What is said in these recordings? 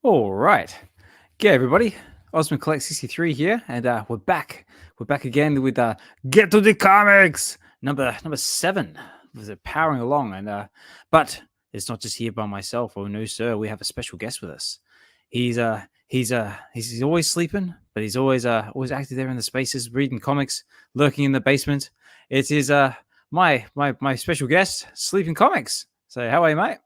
All right. G'day, everybody. OzmanKollects63 here, and we're back. We're back again with Get to the Comics, number 7. Was it powering along? And but it's not just here by myself. Oh no, sir. We have a special guest with us. He's always sleeping, but he's always active there in the spaces, reading comics, lurking in the basement. It is my special guest, SleepynComics. So how are you, mate?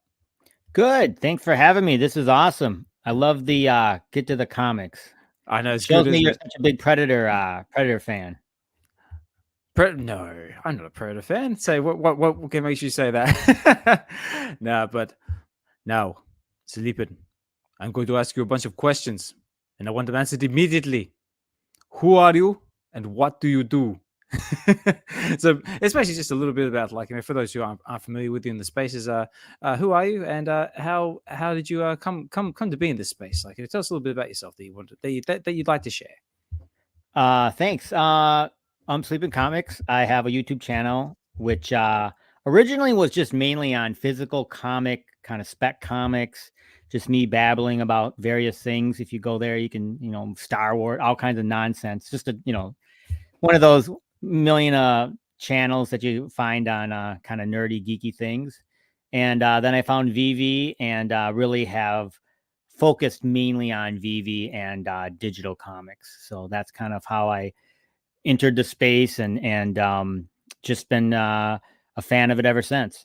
Good. Thanks for having me. This is awesome. I love the Get to the Comics. I know it's Shows good, me you're it? such a big Predator fan. No, I'm not a Predator fan. Say what can make you say that? No, but now, Sleeping, I'm going to ask you a bunch of questions, and I want them answered immediately. Who are you, and what do you do? So, especially just a little bit about, like, for those who aren't familiar with you in the spaces, who are you, and how did you come to be in this space? Like, tell us a little bit about yourself that you'd like to share. Thanks. I'm SleepynComics. I have a YouTube channel which originally was just mainly on physical comic kind of spec comics. Just me babbling about various things. If you go there, you can Star Wars, all kinds of nonsense. Just one of those million channels that you find on kind of nerdy, geeky things. And then I found VeVe and really have focused mainly on VeVe and digital comics. So that's kind of how I entered the space and just been a fan of it ever since.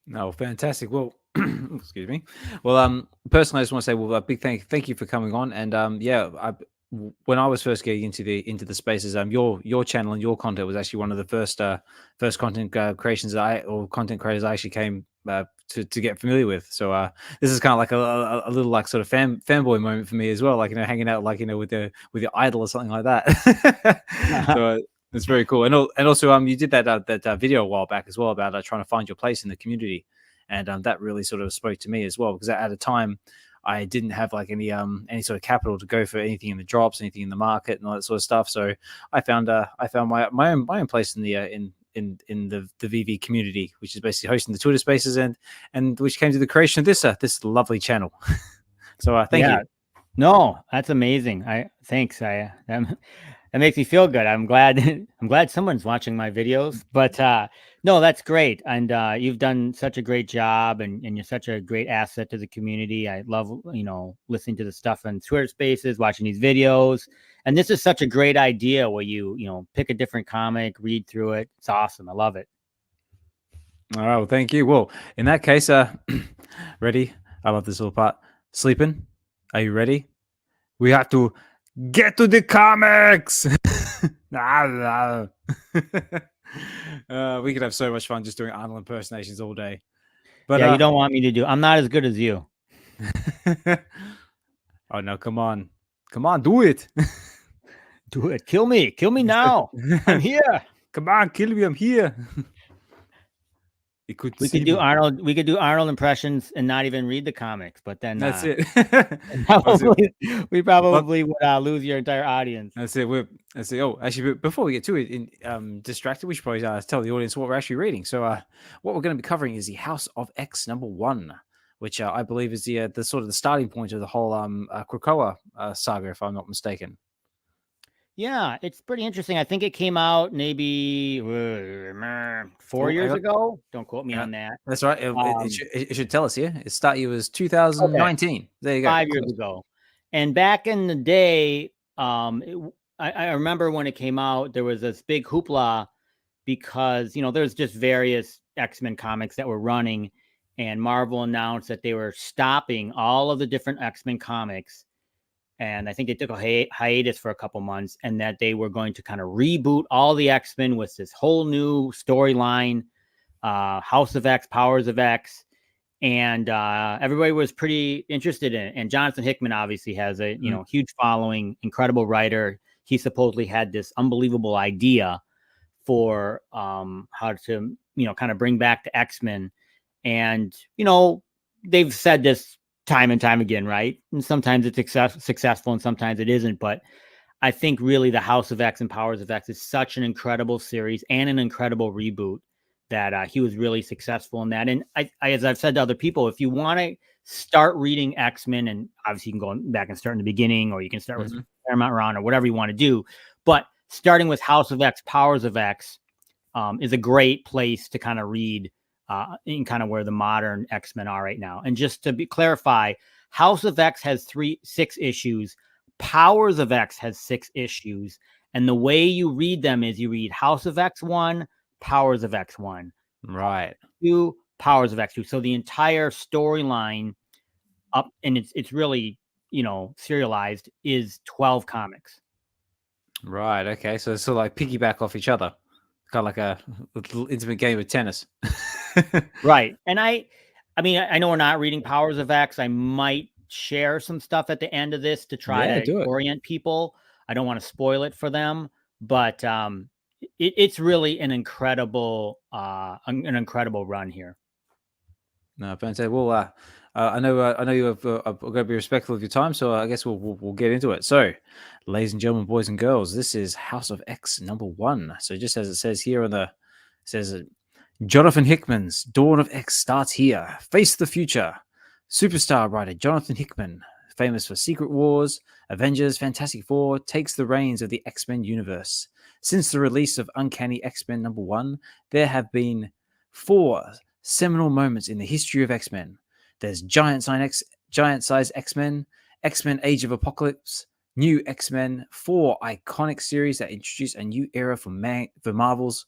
No, fantastic. Well, excuse me. Well, personally, I just want to say, well, a big thank you for coming on. And yeah, when I was first getting into the spaces, your channel and your content was actually one of the first content creations or content creators I actually came to get familiar with. So this is kind of like a little like sort of fanboy moment for me as well, like hanging out like with your idol or something like that. So it's very cool. And also you did that video a while back as well about trying to find your place in the community, and that really sort of spoke to me as well, because at a time I didn't have like any sort of capital to go for anything in the drops, anything in the market, and all that sort of stuff. So I found my own place in the VeVe community, which is basically hosting the Twitter Spaces and which came to the creation of this lovely channel. So thank you. No, that's amazing. Thanks. That makes me feel good. I'm glad someone's watching my videos. But no, that's great. And you've done such a great job, and you're such a great asset to the community. I love listening to the stuff on Twitter Spaces, watching these videos. And this is such a great idea where you pick a different comic, read through it. It's awesome. I love it. All right, well, thank you. Well, in that case, ready? I love this little part. Sleeping? Are you ready? We have to get to the comics. We could have so much fun just doing Arnold impersonations all day. But yeah, you don't want me to do. I'm not as good as you. Oh no! Come on, do it. Do it. Kill me now. I'm here. Come on, kill me. I'm here. We could do Arnold impressions and not even read the comics, but then that's it. we probably would lose your entire audience. That's it. Oh, actually, before we get to it, distracted, we should probably tell the audience what we're actually reading. So, what we're going to be covering is the House of X #1, which I believe is the sort of the starting point of the whole Krakoa saga, if I'm not mistaken. Yeah, it's pretty interesting. I think it came out maybe 4 Oh, I years got, ago. Don't quote me on that. that's right. Um, It should tell us here. It start year was okay, 2019. There you go. 5 years Close. ago. And back in the day, I remember when it came out, there was this big hoopla because, there's just various X-Men comics that were running, and Marvel announced that they were stopping all of the different X-Men comics. And I think they took a hiatus for a couple months, and that they were going to kind of reboot all the X-Men with this whole new storyline, House of X, Powers of X. And everybody was pretty interested in it. And Jonathan Hickman obviously has a huge following, incredible writer. He supposedly had this unbelievable idea for how to kind of bring back the X-Men. And they've said this time and time again, right? And sometimes it's successful and sometimes it isn't. But I think really the House of X and Powers of X is such an incredible series and an incredible reboot that he was really successful in that. And I, as I've said to other people, if you want to start reading X-Men, and obviously you can go back and start in the beginning, or you can start with Paramount Run or whatever you want to do, but starting with House of X, Powers of X is a great place to kind of read in kind of where the modern X-Men are right now. And just to clarify, House of X has 6 issues. Powers of X has 6 issues. And the way you read them is you read House of X 1, Powers of X1. Right. 2, Powers of X2. So the entire storyline up, and it's really, serialized, is 12 comics. Right. Okay. So it's sort of like piggyback off each other, kind of like a little intimate game of tennis. Right. And I mean, I know we're not reading Powers of X. I might share some stuff at the end of this to try to orient people. I don't want to spoil it for them, but it's really an incredible run here. No, fantastic. Well, I know you have. I've got to be respectful of your time, so I guess we'll get into it. So, ladies and gentlemen, boys and girls, this is House of X #1. So, just as it says here on it says Jonathan Hickman's Dawn of X starts here. Face the future. Superstar writer Jonathan Hickman, famous for Secret Wars, Avengers, Fantastic Four, takes the reins of the X-Men universe. Since the release of Uncanny X-Men #1, there have been 4 seminal moments in the history of X-Men. There's Giant Size X-Men, X-Men Age of Apocalypse, New X-Men, 4 iconic series that introduce a new era for Marvel's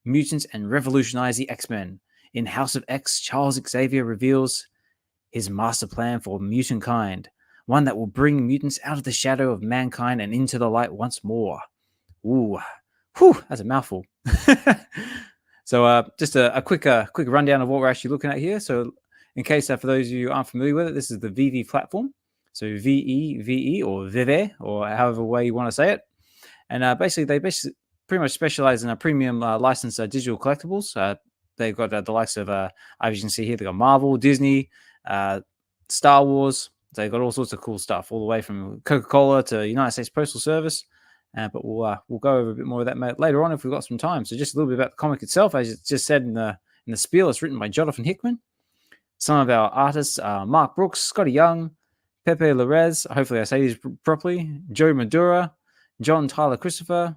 mutants and revolutionize the X-Men. In House of X, Charles Xavier reveals his master plan for mutant kind, one that will bring mutants out of the shadow of mankind and into the light once more. Ooh, whew, that's a mouthful. So just a quick rundown of what we're actually looking at here. So in case for those of you who aren't familiar with it, this is the VeVe platform. So VeVe or VeVe or however way you want to say it. And they pretty much specialize in a premium licensed digital collectibles. They've got the likes of, as you can see here, they've got Marvel, Disney, Star Wars. They've got all sorts of cool stuff, all the way from Coca-Cola to United States Postal Service. But we'll go over a bit more of that later on if we've got some time. So just a little bit about the comic itself. As it just said in the spiel, it's written by Jonathan Hickman. Some of our artists are Mark Brooks, Scotty Young, Pepe Larraz, hopefully I say these properly, Joe Madura, John Tyler Christopher,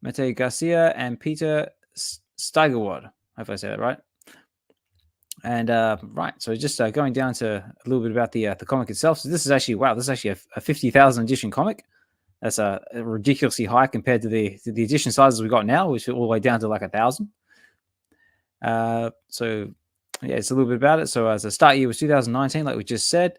Marte Garcia, and Peter Steigerwald. Hopefully I say that right. And right, so just going down to a little bit about the comic itself. So this is actually a 50,000 edition comic. That's a ridiculously high compared to the edition sizes we got now, which are all the way down to like 1,000. So yeah, it's a little bit about it. So as a start year was 2019, like we just said.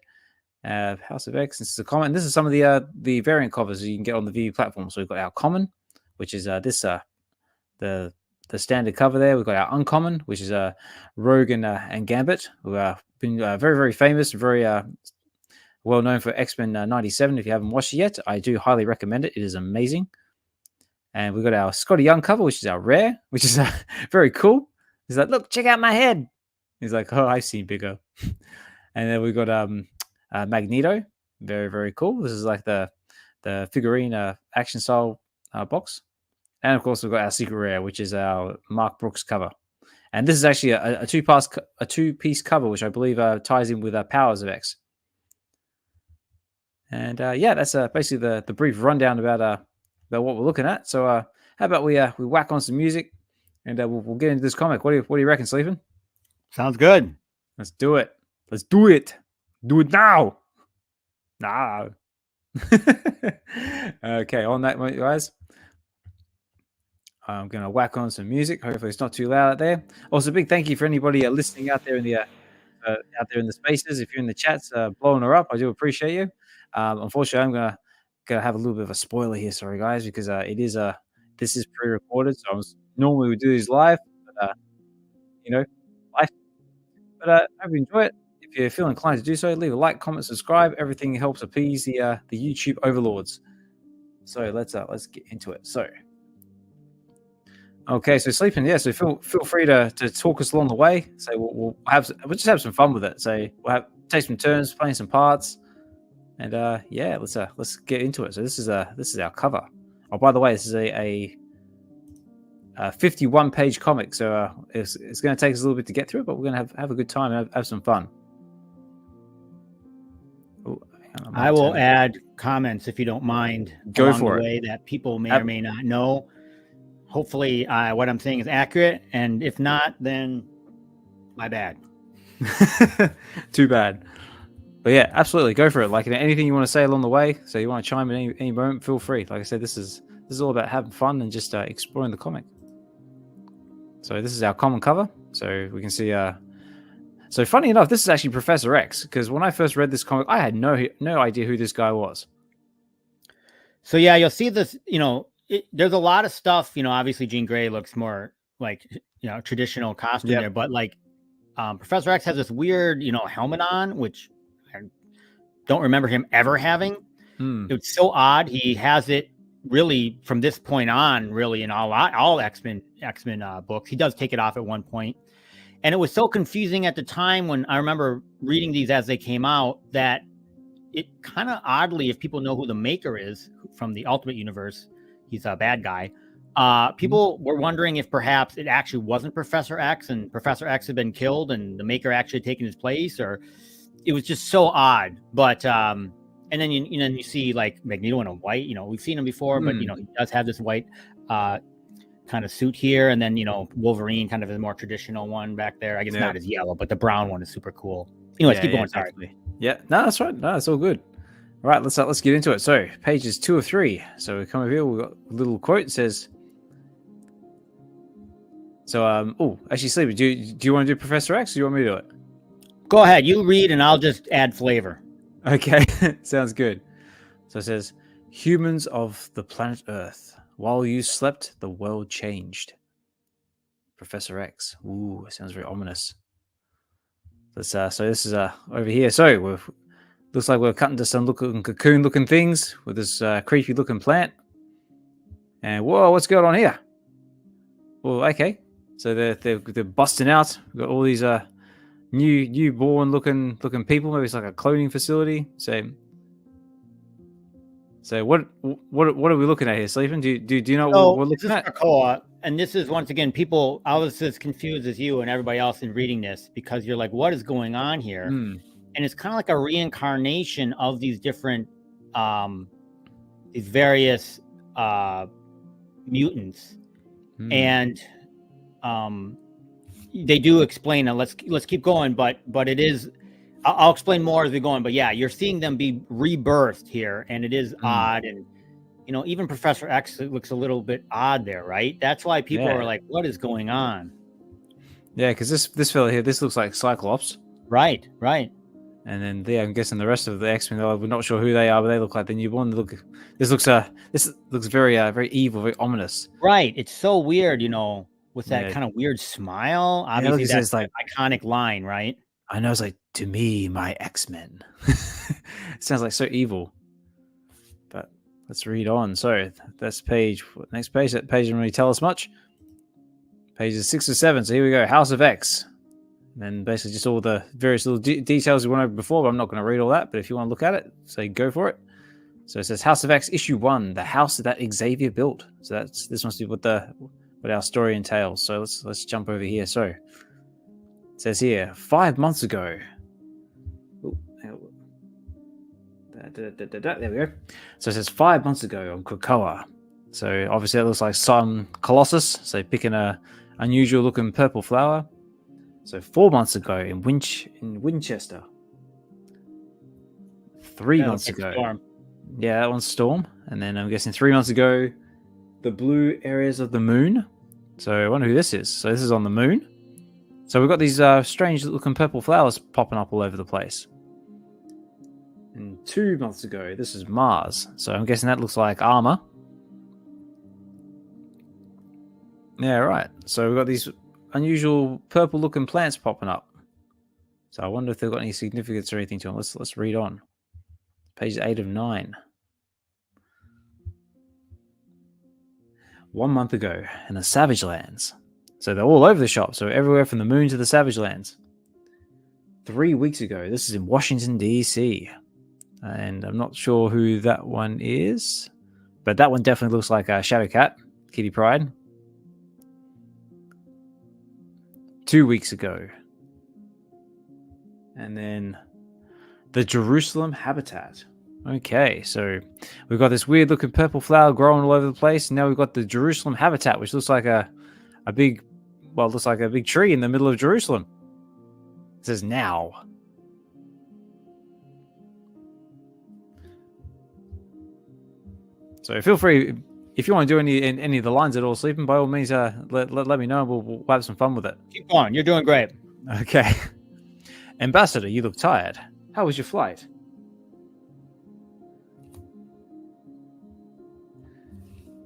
House of X. This is a common. This is some of the variant covers you can get on the VeVe platform. So we've got our common, which is the standard cover there. We've got our uncommon, which is Rogue and Gambit, who have been very, very famous, very well known for X-Men 97. If you haven't watched it yet, I do highly recommend it. It is amazing. And we've got our Scotty Young cover, which is our rare, which is very cool. He's like, look, check out my head. He's like, oh, I've seen bigger. And then we've got Magneto, very, very cool. This is like the figurine action style box. And of course, we've got our secret rare, which is our Mark Brooks cover. And this is actually a two-piece cover, which I believe ties in with Powers of X. And yeah, that's basically the brief rundown about about what we're looking at. So how about we whack on some music, and we'll get into this comic. What do you reckon, Sleepin? Sounds good. Let's do it. Let's do it. Do it now. Now. Okay, on that, guys. I'm gonna whack on some music. Hopefully, it's not too loud out there. Also, big thank you for anybody listening out there in the spaces. If you're in the chats, blowing her up, I do appreciate you. Unfortunately, I'm gonna have a little bit of a spoiler here. Sorry, guys, because it is this is pre-recorded, so normally we do these live, but life. But I hope you enjoy it. If you feel inclined to do so, leave a like, comment, subscribe. Everything helps appease the YouTube overlords. So let's get into it. So. Okay, so Sleeping, yeah. So feel free to talk us along the way. So we'll just have some fun with it. So we'll take some turns playing some parts, and yeah, let's get into it. So this is our cover. Oh, by the way, this is a 51-page comic. So it's going to take us a little bit to get through it, but we're going to have a good time and have some fun. Ooh, I will add comments if you don't mind. Go for it. Way that people may or may not know. Hopefully what I'm saying is accurate, and if not, then my bad. Too bad. But yeah, absolutely, go for it. Like anything you want to say along the way, so you want to chime in any moment, feel free. Like I said, this is all about having fun and just exploring the comic. So this is our common cover, so we can see. So funny enough, this is actually Professor X, because when I first read this comic, I had no idea who this guy was. So yeah, you'll see this. There's a lot of stuff, obviously Jean Grey looks more like, traditional costume there, but like Professor X has this weird, helmet on, which I don't remember him ever having. It's so odd. He has it really from this point on, really in all X-Men books. He does take it off at one point. And it was so confusing at the time when I remember reading these as they came out that it kind of oddly, if people know who the maker is from the Ultimate Universe, he's a bad guy. People were wondering if perhaps it actually wasn't Professor X and Professor X had been killed and the maker actually had taken his place, or it was just so odd. But and then you see like Magneto in a white. We've seen him before, but he does have this white kind of suit here, and then Wolverine kind of a more traditional one back there. I guess not as yellow, but the brown one is super cool. Anyways, keep going. Sorry. Yeah, no, that's right. No, it's all good. All right, let's get into it. So, pages 2 of 3. So we come over here. We've got a little quote. It says, "So, actually, Sleepy, do you want to do Professor X, or do you want me to do it?" Go ahead. You read, and I'll just add flavor. Okay, sounds good. So it says, "Humans of the planet Earth, while you slept, the world changed." Professor X. Ooh, sounds very ominous. So this is over here. So looks like we're cutting to some cocoon-looking things with this creepy-looking plant. And whoa, what's going on here? Well, okay. So they're busting out. We've got all these newborn-looking people. Maybe it's like a cloning facility. So what are we looking at here, Sleeping? Do you know what we're looking at? Krakoa, and this is once again people. I was as confused as you and everybody else in reading this because you're like, what is going on here? And it's kind of like a reincarnation of these different, these various mutants, and they do explain. Let's keep going, but it is. I'll explain more as we go on. But yeah, you're seeing them be rebirthed here, and it is odd. And even Professor X looks a little bit odd there, right? That's why people are like, "What is going on?" Yeah, because this fella here, this looks like Cyclops. Right. And then I'm guessing the rest of the X-Men, we're not sure who they are, but they look like the newborn. This looks very very evil, very ominous. Right. It's so weird, with that kind of weird smile. Obviously, that's like iconic line, right? I know, it's like, "To me, my X-Men." It sounds like so evil. But let's read on. So that's next page. That page didn't really tell us much. Pages 6 or 7. So here we go. House of X. And then basically just all the various little details we went over before, but I'm not going to read all that. But if you want to look at it, say go for it. So it says House of X, issue 1, the house that Xavier built. So this must be what our story entails. So let's jump over here. So it says here, 5 months ago. There we go. So it says 5 months ago on Krakoa, So obviously it looks like some Colossus. So picking a unusual looking purple flower. So 4 months ago in Winchester. 3 months ago. Storm. Yeah, that one's Storm. And then I'm guessing 3 months ago, the blue areas of the moon. So I wonder who this is. So this is on the moon. So we've got these strange looking purple flowers popping up all over the place. And 2 months ago, this is Mars. So I'm guessing that looks like armor. Yeah, right. So we've got these unusual purple looking plants popping up. So I wonder if they've got any significance or anything to them. Let's read on. Page 8 of 9. 1 month ago in the Savage Lands. So they're all over the shop. So everywhere from the moon to the Savage Lands. 3 weeks ago, this is in Washington, D.C. And I'm not sure who that one is. But that one definitely looks like a Shadowcat, Kitty Pryde. 2 weeks ago. And then the Jerusalem Habitat. Okay, so we've got this weird looking purple flower growing all over the place. And now we've got the Jerusalem Habitat, which looks like a big, well, it looks like a big tree in the middle of Jerusalem. It says now. So feel free, if you want to do any of the lines at all, Sleeping, by all means, let me know. We'll have some fun with it. Keep going. You're doing great. Okay. Ambassador, you look tired. How was your flight?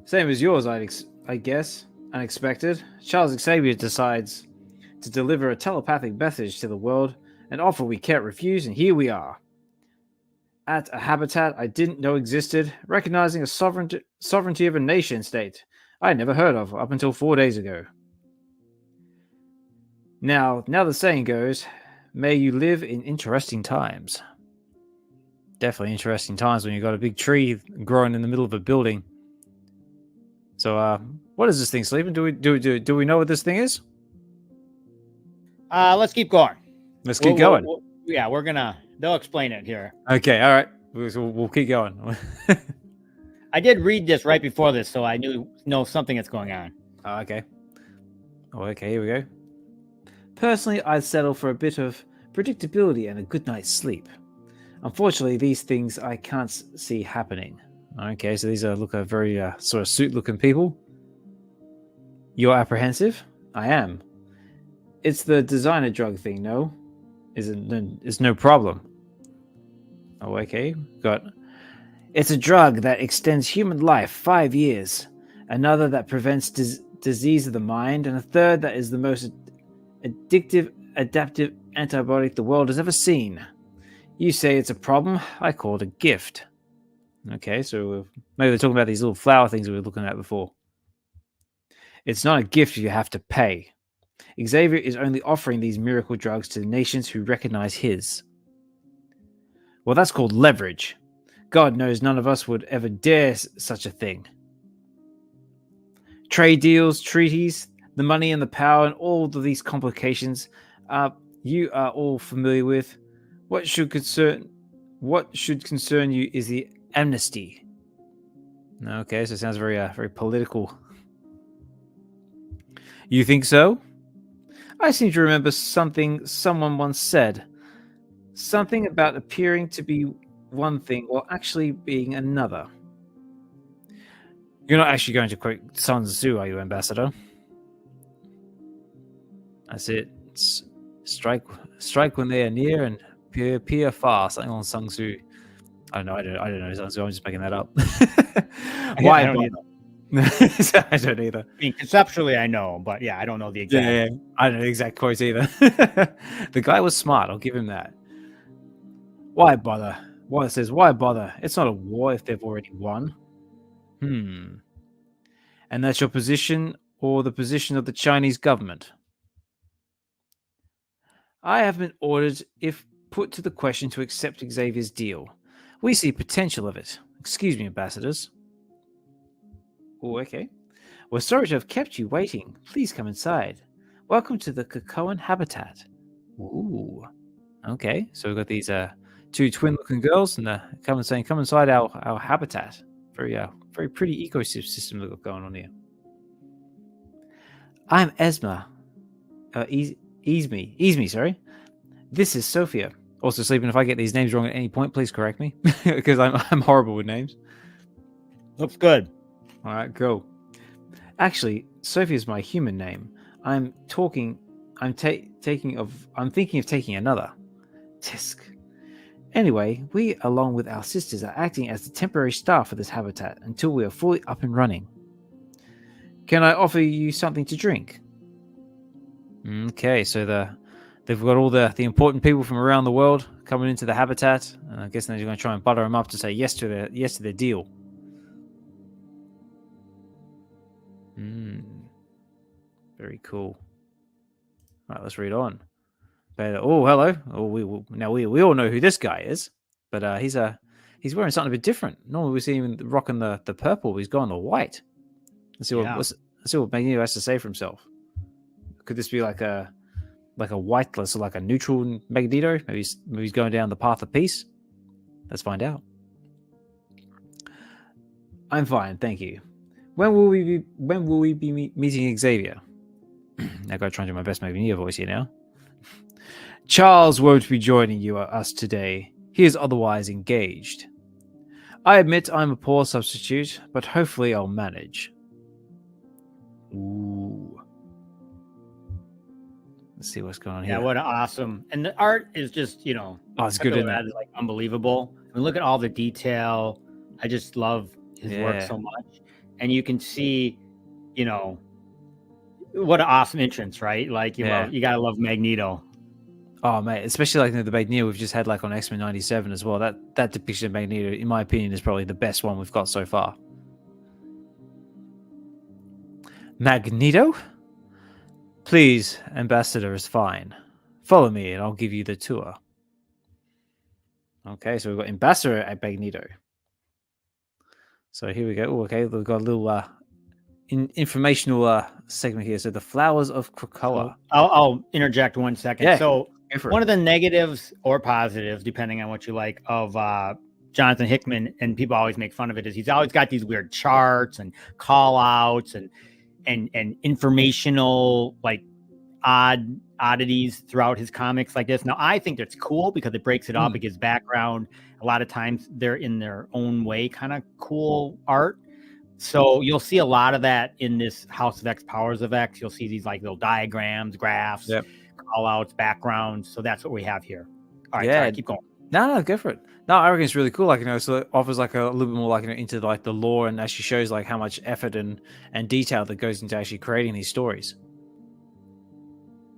Same as yours, I guess. Unexpected. Charles Xavier decides to deliver a telepathic message to the world, an offer we can't refuse, and here we are. At a habitat I didn't know existed, recognizing a sovereignty of a nation state I had never heard of up until 4 days ago. Now the saying goes, may you live in interesting times. Definitely interesting times when you've got a big tree growing in the middle of a building. So, what is this thing, Sleeping? Do we know what this thing is? Let's keep going. Let's keep going. They'll explain it here. Okay, all right. We'll keep going. I did read this right before this, so I know something that's going on. Okay. Oh, okay, here we go. Personally, I'd settle for a bit of predictability and a good night's sleep. Unfortunately, these things I can't see happening. Okay, so these look very sort of suit-looking people. You're apprehensive? I am. It's the designer drug thing, no? It's no problem. Oh, okay. It's a drug that extends human life 5 years, another that prevents disease of the mind, and a third that is the most addictive, adaptive antibiotic the world has ever seen. You say it's a problem, I call it a gift. Okay, so maybe they're talking about these little flower things we were looking at before. It's not a gift you have to pay. Xavier is only offering these miracle drugs to the nations who recognize his. Well, that's called leverage. God knows none of us would ever dare such a thing. Trade deals, treaties, the money and the power and all of these complications you are all familiar with. What should concern you is the amnesty. Okay, so it sounds very political. You think so? I seem to remember something someone once said. Something about appearing to be one thing while actually being another. You're not actually going to quote Sun Tzu, are you, Ambassador? That's it. Strike when they are near and peer far. Something on Sun Tzu. I don't know Sun Tzu. I'm just making that up. Why? I don't either. I don't either. I mean, conceptually, I know, but yeah, I don't know the exact. Yeah. I don't know the exact quotes either. The guy was smart. I'll give him that. Why bother? Well, it says, why bother? It's not a war if they've already won. And that's your position or the position of the Chinese government? I have been ordered, if put to the question, to accept Xavier's deal. We see potential of it. Excuse me, ambassadors. Oh, okay. We're sorry to have kept you waiting. Please come inside. Welcome to the Cocoan Habitat. Ooh. Okay, so we've got these two twin-looking girls, and come inside our habitat. very pretty ecosystem we've got going on here. I'm Esma. Easme, sorry. This is Sophia. Also, Sleeping, if I get these names wrong at any point, please correct me, because I'm horrible with names. Looks good. All right, cool. Actually, Sophie is my human name. I'm thinking of taking another. Tisk. Anyway, we, along with our sisters, are acting as the temporary staff for this habitat until we are fully up and running. Can I offer you something to drink? Okay, so they've got all the important people from around the world coming into the habitat, and I guess they're going to try and butter them up to say yes to their deal. Very cool. All right, let's read on. Oh, hello. Oh, we all know who this guy is, but he's wearing something a bit different. Normally we see him rocking the purple. He's gone the white. Let's see what Magneto has to say for himself. Could this be like a white, so like a neutral Magneto? Maybe he's going down the path of peace. Let's find out. I'm fine, thank you. When will we be meeting Xavier? I gotta try and do my best Magneto voice here now. Charles won't be joining us today. He is otherwise engaged. I admit I'm a poor substitute, but hopefully I'll manage. Ooh. Let's see what's going on here. Yeah, what an awesome. And the art is just, it's good. That is like unbelievable. I mean, look at all the detail. I just love his work so much. And you can see, what an awesome entrance, right? Like, you gotta love Magneto. Oh, mate, especially like the Magneto we've just had like on X-Men 97 as well. That depiction of Magneto, in my opinion, is probably the best one we've got so far. Magneto? Please, Ambassador is fine. Follow me and I'll give you the tour. Okay, so we've got Ambassador at Magneto. So here we go. Ooh, okay, we've got a little informational segment here. So the flowers of Krakoa. I'll interject 1 second. Yeah, so one of the negatives or positives, depending on what you like, of Jonathan Hickman, and people always make fun of it, is he's always got these weird charts and call outs and informational like oddities throughout his comics like this. Now I think that's cool because it breaks it up. It gives background. A lot of times they're in their own way kind of cool art. So you'll see a lot of that in this House of X, Powers of X. You'll see these like little diagrams, graphs, call outs, backgrounds. So that's what we have here. All right, sorry, keep going. No, go for it. No, I reckon it's really cool. Like, so it offers like a little bit more like into like the lore, and actually shows like how much effort and detail that goes into actually creating these stories.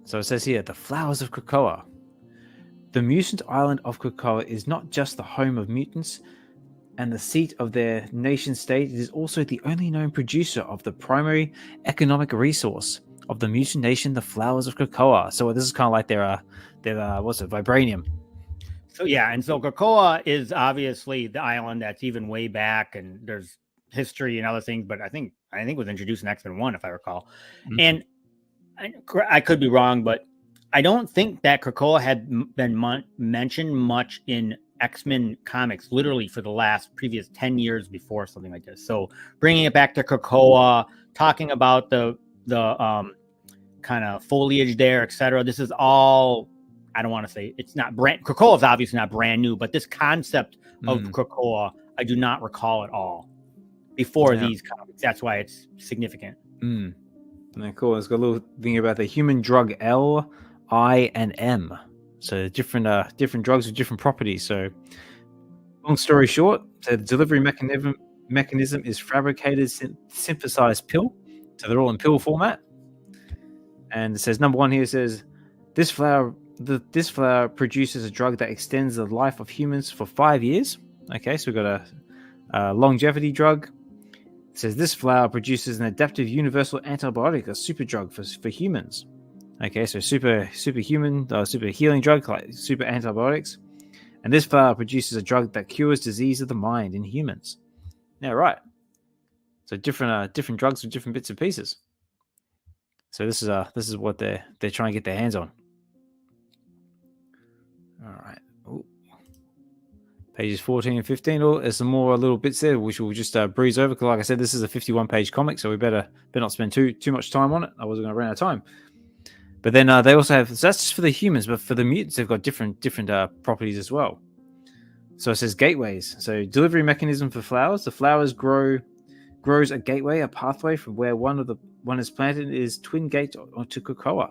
So it says here, the flowers of Krakoa. The mutant island of Krakoa is not just the home of mutants and the seat of their nation state. It is also the only known producer of the primary economic resource of the mutant nation, the flowers of Krakoa. So this is kind of like their vibranium. So yeah, and so Krakoa is obviously the island that's even way back, and there's history and other things, but I think it was introduced in X-Men 1, if I recall. And I could be wrong, but I don't think that Krakoa had been mentioned much in X-Men comics, literally for the previous 10 years before, something like this. So bringing it back to Krakoa, talking about the kind of foliage there, etc. This is all, I don't want to say it's not brand. Krakoa is obviously not brand new, but this concept of Krakoa, I do not recall at all before these comics. That's why it's significant. Cool. It's got a little thing about the human drug L, I, and M. So different drugs with different properties. So long story short, the delivery mechanism is fabricated synthesized pill. So they're all in pill format. And it says number 1 here says this flower produces a drug that extends the life of humans for 5 years. Okay, so we've got a longevity drug. It says this flower produces an adaptive universal antibiotic, a super drug for humans. Okay, so super healing drug, like super antibiotics. And this flower produces a drug that cures disease of the mind in humans. Yeah, right. So different drugs with different bits and pieces. So this is what they're trying to get their hands on. All right. Ooh. pages 14 and 15. Or there's some more little bits there which we'll just breeze over, because like I said, this is a 51-page comic, so we better not spend too much time on it. I wasn't going to run out of time. But then they also have, so that's just for the humans, but for the mutants they've got different properties as well. So it says gateways. So delivery mechanism for flowers. The flowers grows a gateway, a pathway from where one is planted is twin gate to cocoa.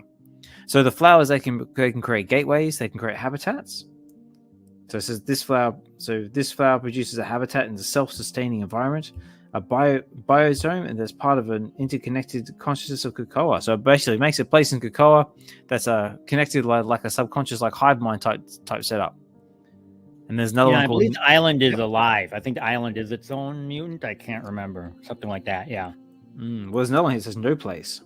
So the flowers, they can create gateways, they can create habitats. So it says this flower produces a habitat in the self-sustaining environment, a biosome, and that's part of an interconnected consciousness of cocoa. So it basically makes a place in cocoa that's connected like a subconscious, like hive mind type setup. And there's another one I called... believe the island is alive. I think the island is its own mutant. I can't remember. Something like that, yeah. Well, there's another one here that says no place.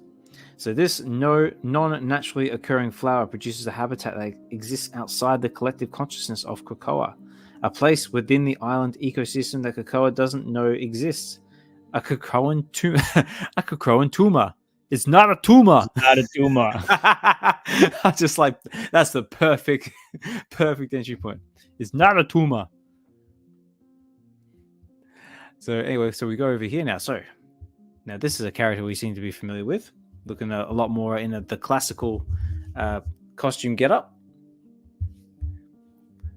So this non-naturally occurring flower produces a habitat that exists outside the collective consciousness of cocoa, a place within the island ecosystem that cocoa doesn't know exists. A cocoan tumor. It's not a tumor. It's not a tumor. I just like, that's the perfect entry point. It's not a tumor. So anyway, so we go over here now. So now this is a character we seem to be familiar with, looking a lot more in the classical costume getup.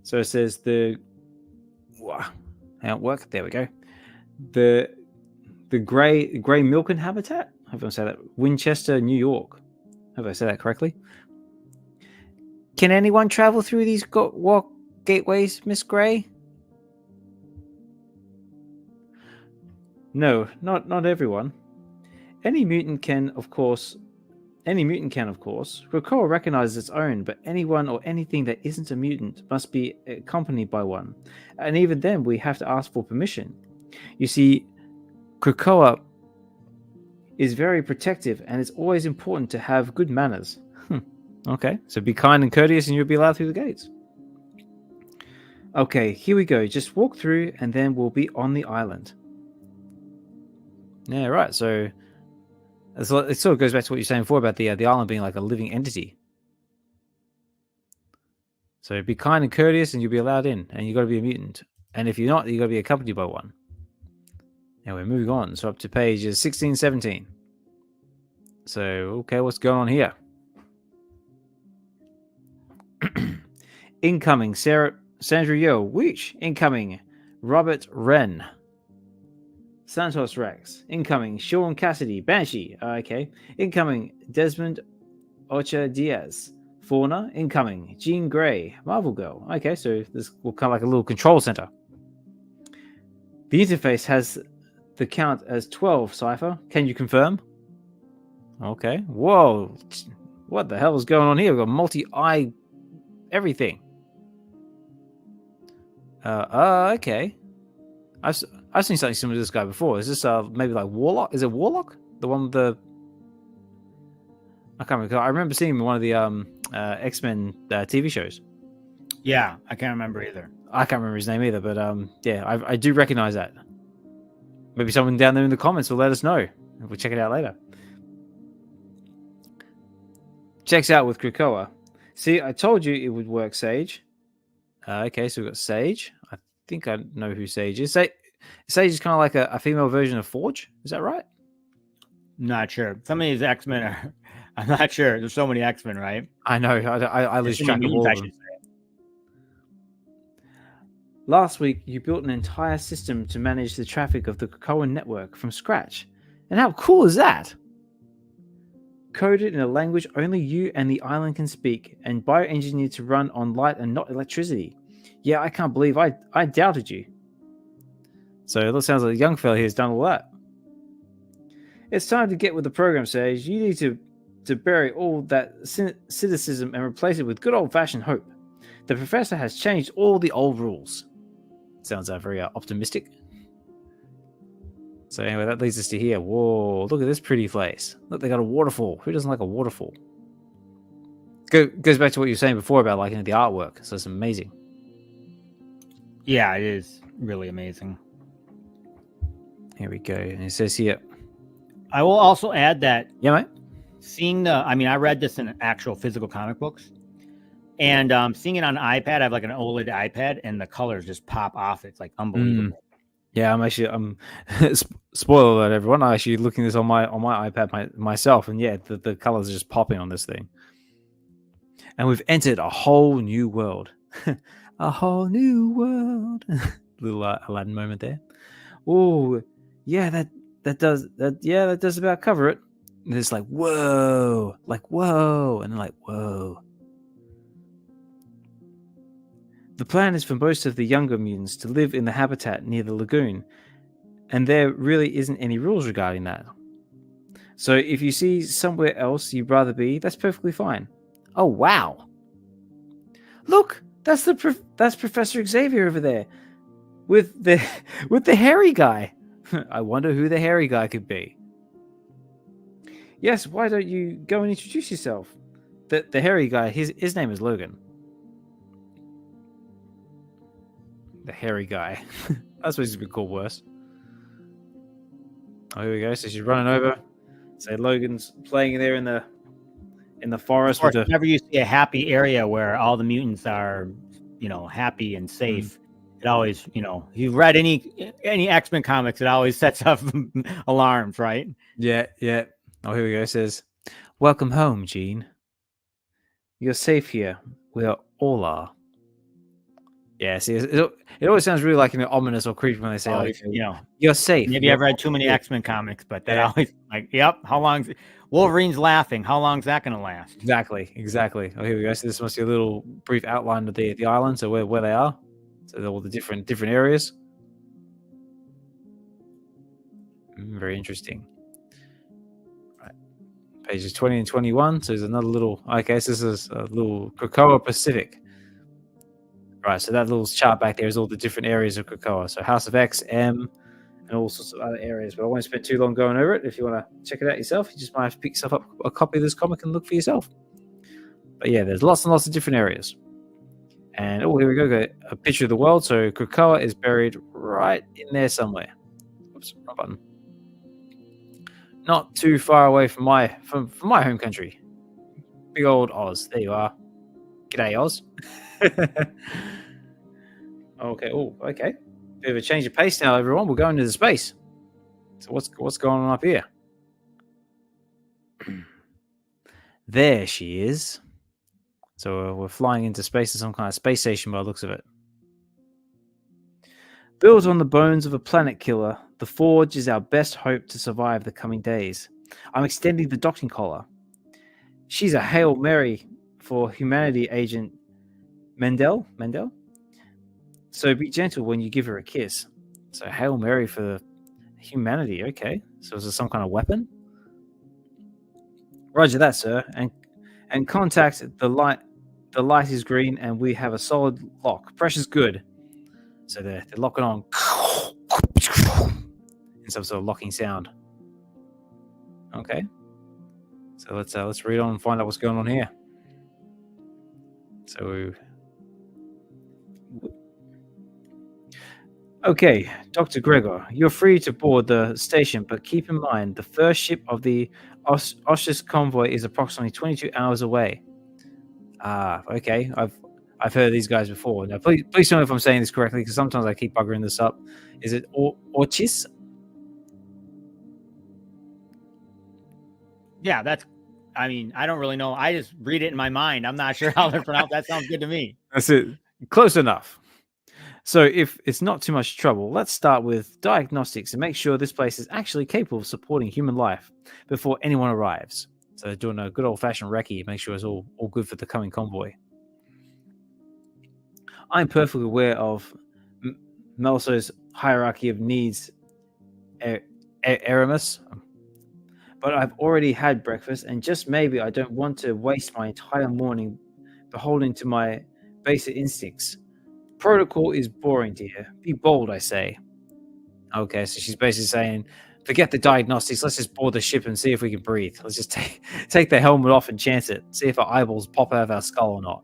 So it says how it work? There we go. The gray milking habitat. Hope I say that. Winchester, New York. Hope I said that correctly. Can anyone travel through these walk gateways, Miss Gray? No, not everyone. Any mutant can, of course. Cocoa recognizes its own, but anyone or anything that isn't a mutant must be accompanied by one. And even then, we have to ask for permission. You see, cocoa is very protective, and it's always important to have good manners. Okay, so be kind and courteous, and you'll be allowed through the gates. Okay, here we go. Just walk through, and then we'll be on the island. Yeah, right. So it sort of goes back to what you were saying before about the island being like a living entity. So be kind and courteous, and you'll be allowed in, and you've got to be a mutant. And if you're not, you've got to be accompanied by one. Now we're moving on. So up to pages 16, 17. So, okay, what's going on here? Incoming, Sandra Yo. Which? Incoming, Robert Wren. Santos Rex. Incoming, Sean Cassidy. Banshee. Okay. Incoming, Desmond Ocha Diaz. Fauna. Incoming, Jean Grey. Marvel Girl. Okay, so this will kind of like a little control center. The interface has the count as 12, Cypher. Can you confirm? Okay. Whoa. What the hell is going on here? We've got multi-eye everything. Okay. I've seen something similar to this guy before. Is this maybe like Warlock? Is it Warlock? The one with the... I can't remember. I remember seeing him in one of the X-Men TV shows. Yeah, I can't remember either. I can't remember his name either, but yeah, I do recognize that. Maybe someone down there in the comments will let us know. We'll check it out later. Checks out with Krakoa. See, I told you it would work, Sage. Okay, so we've got Sage. I think I know who Sage is. Sage is kind of like a female version of Forge. Is that right? Not sure. Some of these X-Men are... I'm not sure. There's so many X-Men, right? I know. I lose track of all of them. Say. Last week, you built an entire system to manage the traffic of the Krakoan network from scratch. And how cool is that? Coded in a language only you and the island can speak, and bioengineered to run on light and not electricity. Yeah, I can't believe I doubted you. So it sounds like a young fella here has done all that. It's time to get with the program, Sage. You need to bury all that cynicism and replace it with good old-fashioned hope. The professor has changed all the old rules. Sounds very optimistic. So anyway, that leads us to here. Whoa, look at this pretty place. Look, they got a waterfall. Who doesn't like a waterfall? Goes back to what you were saying before about like the artwork. So it's amazing. Yeah, it is really amazing. Here we go. And it says here. I will also add that. Yeah, mate. Seeing I read this in actual physical comic books. And seeing it on iPad, I have like an OLED iPad, and the colors just pop off. It's like unbelievable. Yeah, I'm spoiler alert, everyone. I'm actually looking this on my iPad myself, and yeah, the colors are just popping on this thing. And we've entered a whole new world. A whole new world. Little Aladdin moment there. Oh, yeah, that does about cover it. And it's like whoa, and then like whoa. The plan is for most of the younger mutants to live in the habitat near the lagoon, and there really isn't any rules regarding that. So if you see somewhere else you'd rather be, that's perfectly fine. Oh wow! Look, that's Professor Xavier over there, with the hairy guy. I wonder who the hairy guy could be. Yes, why don't you go and introduce yourself? The hairy guy, his name is Logan. The hairy guy. That's what he's been called worse. Oh, here we go. So she's running over. Say Logan's playing there in the forest. Of course, whenever you see a happy area where all the mutants are, happy and safe, it always, if you've read any X-Men comics, it always sets off alarms, right? Yeah. Oh, here we go. It says, "Welcome home, Jean. You're safe here. We all are." Yeah, see, it always sounds really like ominous or creepy when they say you're safe. Maybe I've read too many X-Men comics, but that always like, yep. How long's Wolverine's laughing? How long's that going to last? Exactly. Oh, here we go. So this must be a little brief outline of the island, so where they are. So all the different areas. Very interesting. Right. Pages 20 and 21. So there's another little. Okay, so this is a little Krakoa Pacific. Right, so that little chart back there is all the different areas of Krakoa. So House of X, M, and all sorts of other areas. But I won't spend too long going over it. If you want to check it out yourself, you just might have to pick yourself up a copy of this comic and look for yourself. But yeah, there's lots and lots of different areas. And here we go. Got a picture of the world. So Krakoa is buried right in there somewhere. Oops, wrong button. Not too far away from my home country. Big old Oz. There you are. G'day, Oz. Okay. Oh, okay. Bit of a change of pace now, everyone. We're going into the space. So what's going on up here? There she is. So we're flying into space to some kind of space station by the looks of it. Built on the bones of a planet killer, the Forge is our best hope to survive the coming days. I'm extending the docking collar. She's a Hail Mary for humanity agent Mendel? So be gentle when you give her a kiss. So Hail Mary for humanity. Okay. So is it some kind of weapon? Roger that, sir. And contact the light. The light is green, and we have a solid lock. Pressure's good. So they're locking on. In some sort of locking sound. Okay. So let's read on and find out what's going on here. So. Okay, Dr. Gregor, you're free to board the station, but keep in mind the first ship of the Osh's convoy is approximately 22 hours away. Okay. I've heard of these guys before. Now, please tell me if I'm saying this correctly, because sometimes I keep buggering this up. Is it Orchis? Yeah, I don't really know. I just read it in my mind. I'm not sure how they're pronounced. That sounds good to me. That's it. Close enough. So if it's not too much trouble, let's start with diagnostics and make sure this place is actually capable of supporting human life before anyone arrives. So they're doing a good old-fashioned recce, make sure it's all good for the coming convoy. I'm perfectly aware of Melso's hierarchy of needs, Aramis, but I've already had breakfast, and just maybe I don't want to waste my entire morning beholden to my basic instincts. Protocol is boring, dear. Be bold, I say. Okay, so she's basically saying, forget the diagnostics. Let's just board the ship and see if we can breathe. Let's just take the helmet off and chance it. See if our eyeballs pop out of our skull or not.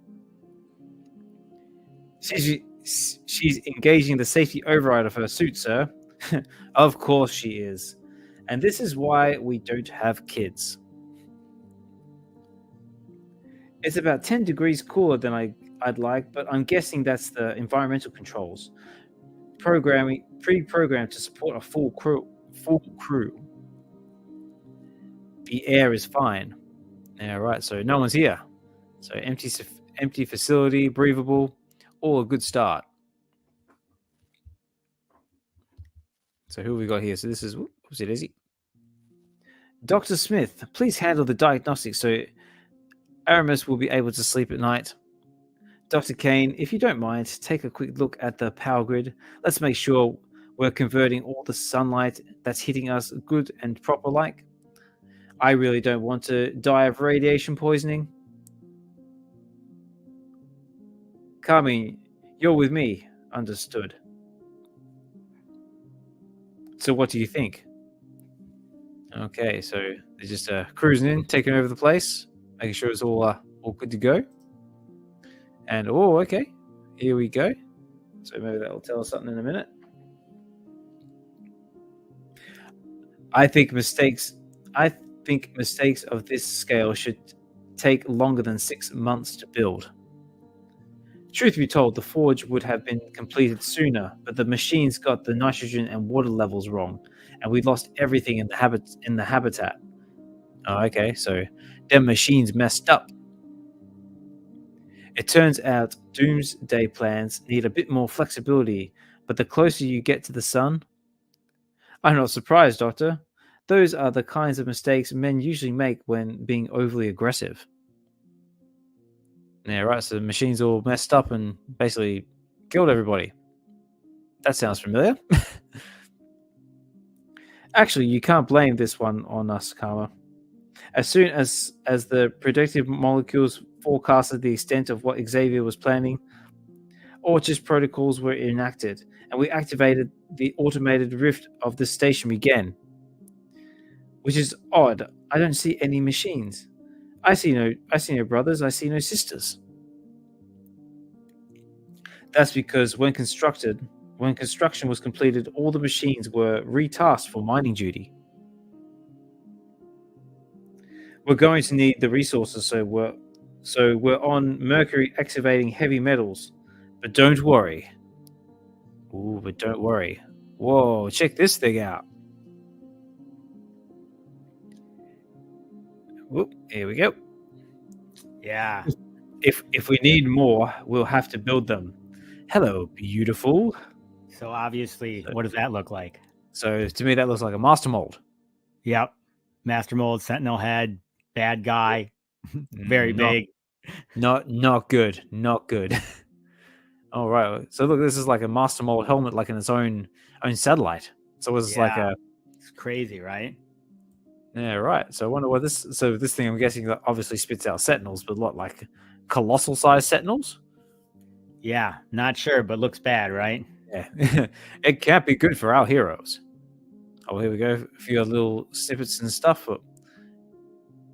She's engaging the safety override of her suit, sir. Of course she is. And this is why we don't have kids. It's about 10 degrees cooler than I'd like, but I'm guessing that's the environmental controls. Pre-programmed to support a full crew. The air is fine. Yeah, right. So no one's here. So empty facility, breathable, all a good start. So who we got here? So this is who's it? Is he? Dr. Smith, please handle the diagnostics so Aramis will be able to sleep at night. Dr. Kane, if you don't mind, take a quick look at the power grid. Let's make sure we're converting all the sunlight that's hitting us good and proper like. I really don't want to die of radiation poisoning. Carmine, you're with me. Understood. So what do you think? Okay, so they're just cruising in, taking over the place, making sure it's all good to go. And okay, here we go. So maybe that will tell us something in a minute. I think mistakes of this scale should take longer than 6 months to build. Truth be told, the forge would have been completed sooner, but the machines got the nitrogen and water levels wrong, and we lost everything in the habitat. Oh, okay, so them machines messed up. It turns out doomsday plans need a bit more flexibility, but the closer you get to the sun... I'm not surprised, Doctor. Those are the kinds of mistakes men usually make when being overly aggressive. Yeah, right, so the machines all messed up and basically killed everybody. That sounds familiar. Actually, you can't blame this one on us, Karma. As soon as the predictive molecules forecasted the extent of what Xavier was planning, Orchard's protocols were enacted, and we activated the automated rift of the station again. Which is odd. I don't see any machines. I see no brothers, I see no sisters. That's because when construction was completed, all the machines were retasked for mining duty. We're going to need the resources, so we're on Mercury excavating heavy metals. But don't worry. But don't worry. Whoa, check this thing out. Whoop, here we go. Yeah. If we need more, we'll have to build them. Hello, beautiful. So obviously, what does that look like? So to me, that looks like a master mold. Yep. Master mold, sentinel head, bad guy, very big. Not good. Not good. All right. So look, this is like a master mold helmet, like in its own satellite. So it's like a... It's crazy, right? Yeah, right. So I wonder what this... So this thing, I'm guessing, that obviously spits out sentinels, but what, like colossal size sentinels? Yeah, not sure, but looks bad, right? Yeah. It can't be good for our heroes. Oh, here we go. A few little snippets and stuff.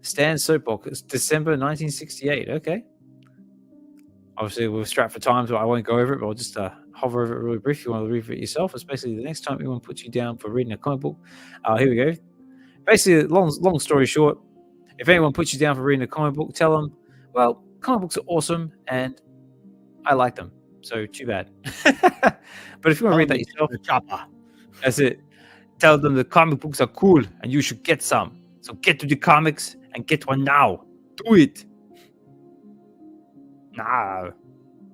Stan's Soapbox, December 1968. Okay. Obviously, we're strapped for time, so I won't go over it, but I'll just hover over it really brief. If you want to read it yourself, especially the next time anyone puts you down for reading a comic book. Here we go. Basically, long story short, if anyone puts you down for reading a comic book, tell them, well, comic books are awesome, and I like them. So, too bad. But if you want to read that yourself, that's it. Tell them the comic books are cool, and you should get some. So get to the comics and get one now. Do it. Nah,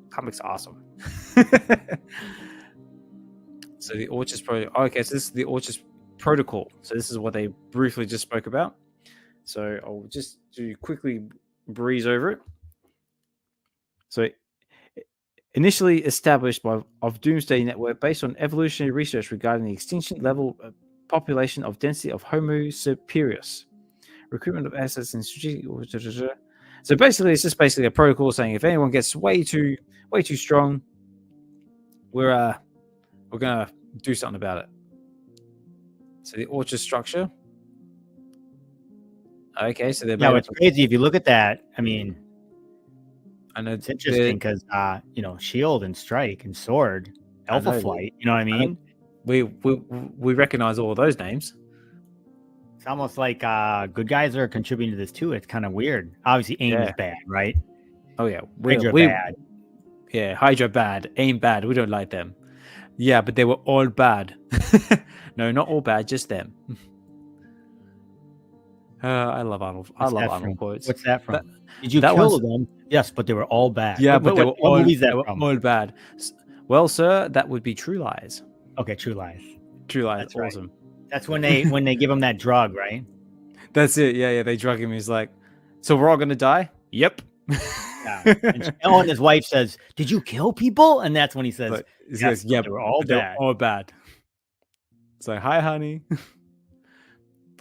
comics are awesome. So the Orchard's okay, so this is the Orchard's protocol. So this is what they briefly just spoke about. So I'll just quickly breeze over it. So initially established of Doomsday Network based on evolutionary research regarding the extinction level population of density of Homo superius. Recruitment of assets and strategic... So basically, it's just basically a protocol saying if anyone gets way too strong, we're gonna do something about it. So the Orchard structure. Okay, so they're... Yeah, it's crazy if you look at that. I mean, I know it's interesting because Shield and Strike and Sword, Alpha Flight. You know what I mean? We recognize all of those names. It's almost like good guys are contributing to this too. It's kind of weird. Obviously, AIM is bad, right? Oh yeah, Hydra bad. Yeah, Hydra bad, AIM bad. We don't like them. Yeah, but they were all bad. No, not all bad, just them. I love Arnold. I love Arnold quotes. What's that from? Did you kill them? Yes, but they were all bad. Yeah, but they were all, movie is that they were from? all bad. Well, sir, that would be True Lies. Okay, True Lies. True Lies, That's awesome. Right. That's when they give him that drug, right? That's it. Yeah, they drug him. He's like, so we're all gonna die? Yep. Yeah. And his wife says, "Did you kill people?" And that's when he says, yes, "Yeah, they were all bad." All bad. It's like, "Hi, honey."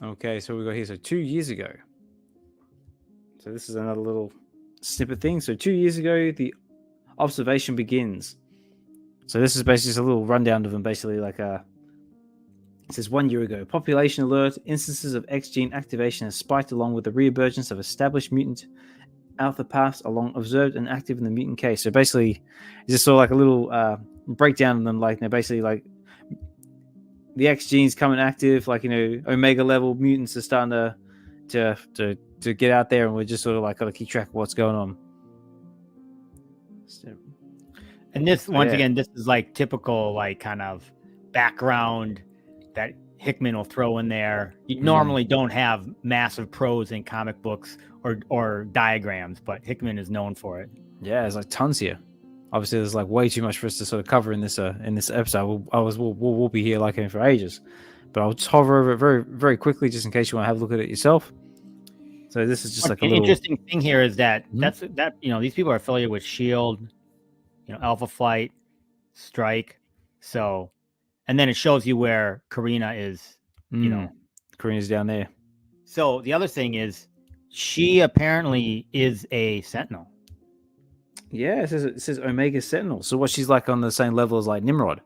Okay, so we got here. So 2 years ago. So this is another little snippet thing. So 2 years ago, the observation begins. So this is basically just a little rundown of them. Basically, like it says 1 year ago, population alert: instances of X gene activation has spiked along with the reemergence of established mutant alpha paths along observed and active in the mutant case. So basically, it's just sort of like a little breakdown of them. Like they're basically like the X genes coming active, like Omega level mutants are starting to get out there, and we're just sort of like got to keep track of what's going on. So, and this again, this is like typical like kind of background that Hickman will throw in there. You normally don't have massive prose in comic books or diagrams, but Hickman is known for it. Yeah, there's like tons here. Obviously, there's like way too much for us to sort of cover in this episode. We'll be here like for ages, but I'll just hover over it very very quickly just in case you want to have a look at it yourself. So this is just like an interesting thing here is that these people are affiliated with Shield, Alpha Flight, Strike, so, and then it shows you where Karina is. Karina's down there. So the other thing is, she apparently is a Sentinel. Yeah, it says Omega Sentinel. So what, she's like on the same level as like Nimrod?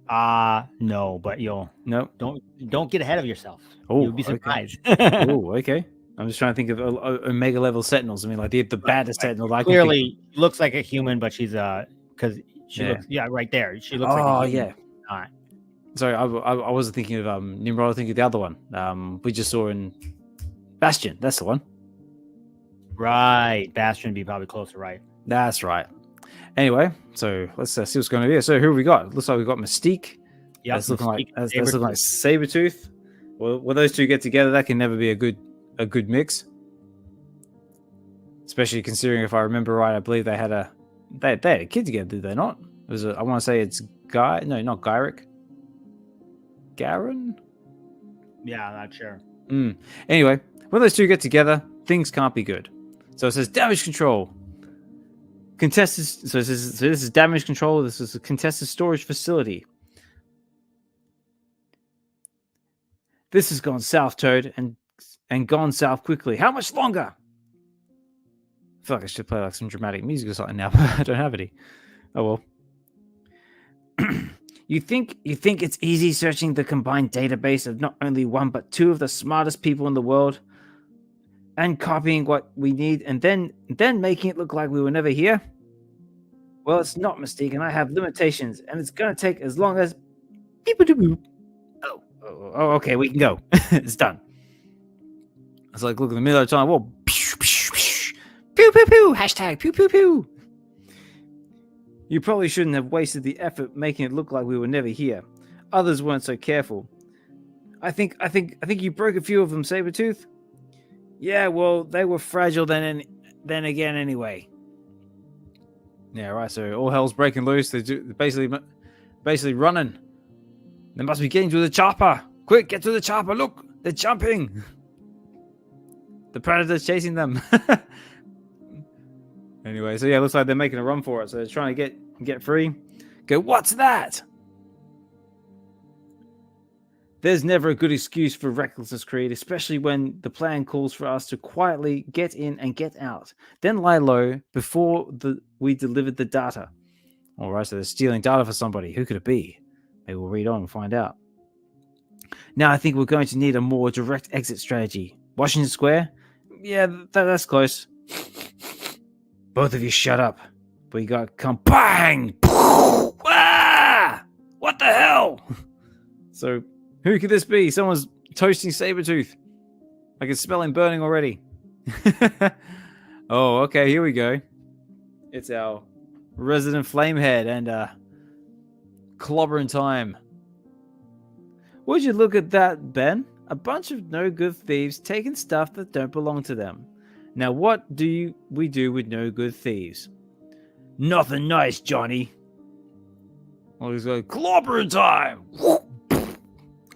No, but don't get ahead of yourself. Oh, you'll be surprised. Okay. Oh, okay. I'm just trying to think of Omega level Sentinels. I mean, like the baddest Sentinel. Clearly looks like a human, but she's because she looks right there. She looks like a human. Yeah. Sorry, I wasn't thinking of Nimrod. I was thinking of the other one. We just saw in Bastion. That's the one. Right, Bastion would be probably closer, right? That's right. Anyway, so let's see what's going on here. So who have we got? Looks like we've got Mystique. Yeah, that's looking like Sabretooth. Well, when those two get together, that can never be a good mix. Especially considering, if I remember right, I believe they had a kid together, did they not? It was I want to say it's Guy. No, not Gyrick. Garen? Yeah, I'm not sure. Anyway, when those two get together, things can't be good. So it says damage control. Contested. So this is damage control. This is a contested storage facility. This has gone south, Toad, and gone south quickly. How much longer? I feel like I should play like some dramatic music or something now, but I don't have any. Oh well. You think it's easy searching the combined database of not only one but two of the smartest people in the world, and copying what we need, and then making it look like we were never here? Well, it's not, Mystique, and I have limitations, and it's gonna take as long as Oh, okay, we can go. It's done. It's like, look, in the middle of the time, whoa, pew, pew, pew, pew, pew, pew, hashtag pew, pew, pew. You probably shouldn't have wasted the effort making it look like we were never here. Others weren't so careful. I think you broke a few of them, Sabretooth. Yeah, well, they were fragile then again anyway. Yeah, right, so all hell's breaking loose. They're basically running. They must be getting to the chopper. Quick, get to the chopper. Look, they're jumping. The Predator's chasing them. Anyway, so yeah, it looks like they're making a run for it. So they're trying to get free. Go, what's that? There's never a good excuse for recklessness, Creed, especially when the plan calls for us to quietly get in and get out. Then lie low before we delivered the data. All right, so they're stealing data for somebody. Who could it be? Maybe we'll read on and find out. Now I think we're going to need a more direct exit strategy. Washington Square? Yeah, that's close. Both of you shut up. We got come bang! Ah! What the hell? So who could this be? Someone's Toasting Sabretooth. I can smell him burning already. Oh, okay, here we go. It's our resident Flamehead and clobbering time. Would you look at that, Ben? A bunch of no good thieves taking stuff that don't belong to them. Now, what do we do with no good thieves? Nothing nice, Johnny. Well, he's like, clobbering time.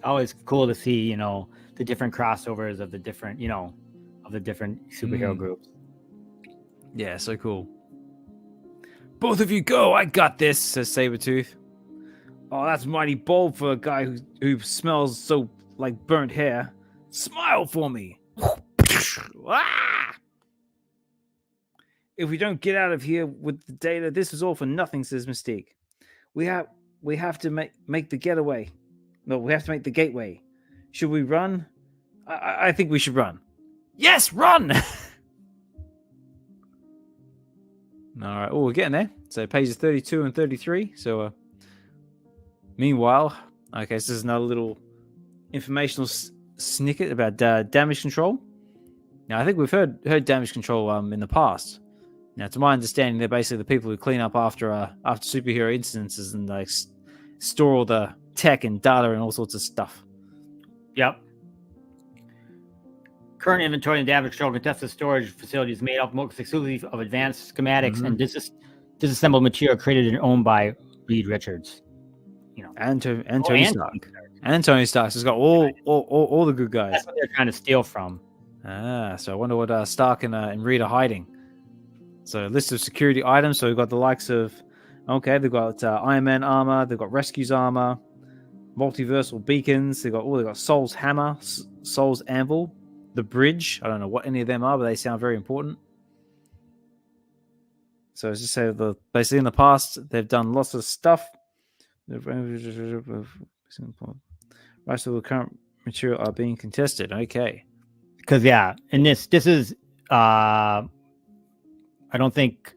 Always cool to see, you know, the different crossovers of the different, you know, of the different superhero groups. Yeah, so cool. Both of you go. I got this, says Sabretooth. Oh, that's mighty bold for a guy who smells so like burnt hair. Smile for me. Ah! If we don't get out of here with the data, this is all for nothing, says Mystique. We have to make the getaway. No, we have to make the gateway. Should we run? I think we should run. Yes, run! All right. Oh, we're getting there. So pages 32 and 33. So meanwhile, okay, so this is another little informational snippet about damage control. Now, I think we've heard damage control in the past. Now, to my understanding, they're basically the people who clean up after superhero incidences and like store all the tech and data and all sorts of stuff. Yep. Current inventory and damage control contested storage facilities made up most exclusively of advanced schematics and disassembled material created and owned by Reed Richards. You know, and Tony Stark. And Tony Stark has got all the good guys. That's what they're trying to steal from. So I wonder what Stark and Reed are hiding. So a list of security items. So we've got the likes of, okay, they've got Iron Man armor, they've got Rescue's armor, multiversal beacons, they've got Soul's hammer, Soul's anvil, the bridge. I don't know what any of them are, but they sound very important. So as I say, basically in the past, they've done lots of stuff. Rights of the current material are being contested. Okay. Because in this is I don't think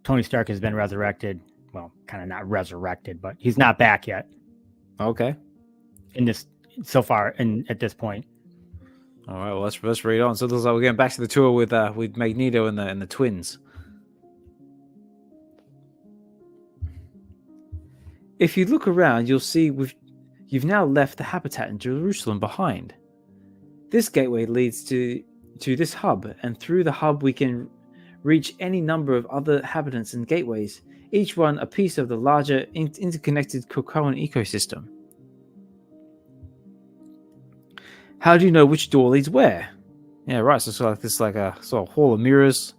Tony Stark has been resurrected. Well, kind of not resurrected, but he's not back yet. Okay. In this so far, and at this point. All right. Well, let's read on. So it looks like we're getting back to the tour with Magneto and the twins. If you look around, you'll see you've now left the habitat in Jerusalem behind. This gateway leads to this hub, and through the hub we can reach any number of other habitants and gateways, each one a piece of the larger interconnected Krakoan ecosystem. How do you know which door leads where? Yeah, right. So it's like a sort of hall of mirrors,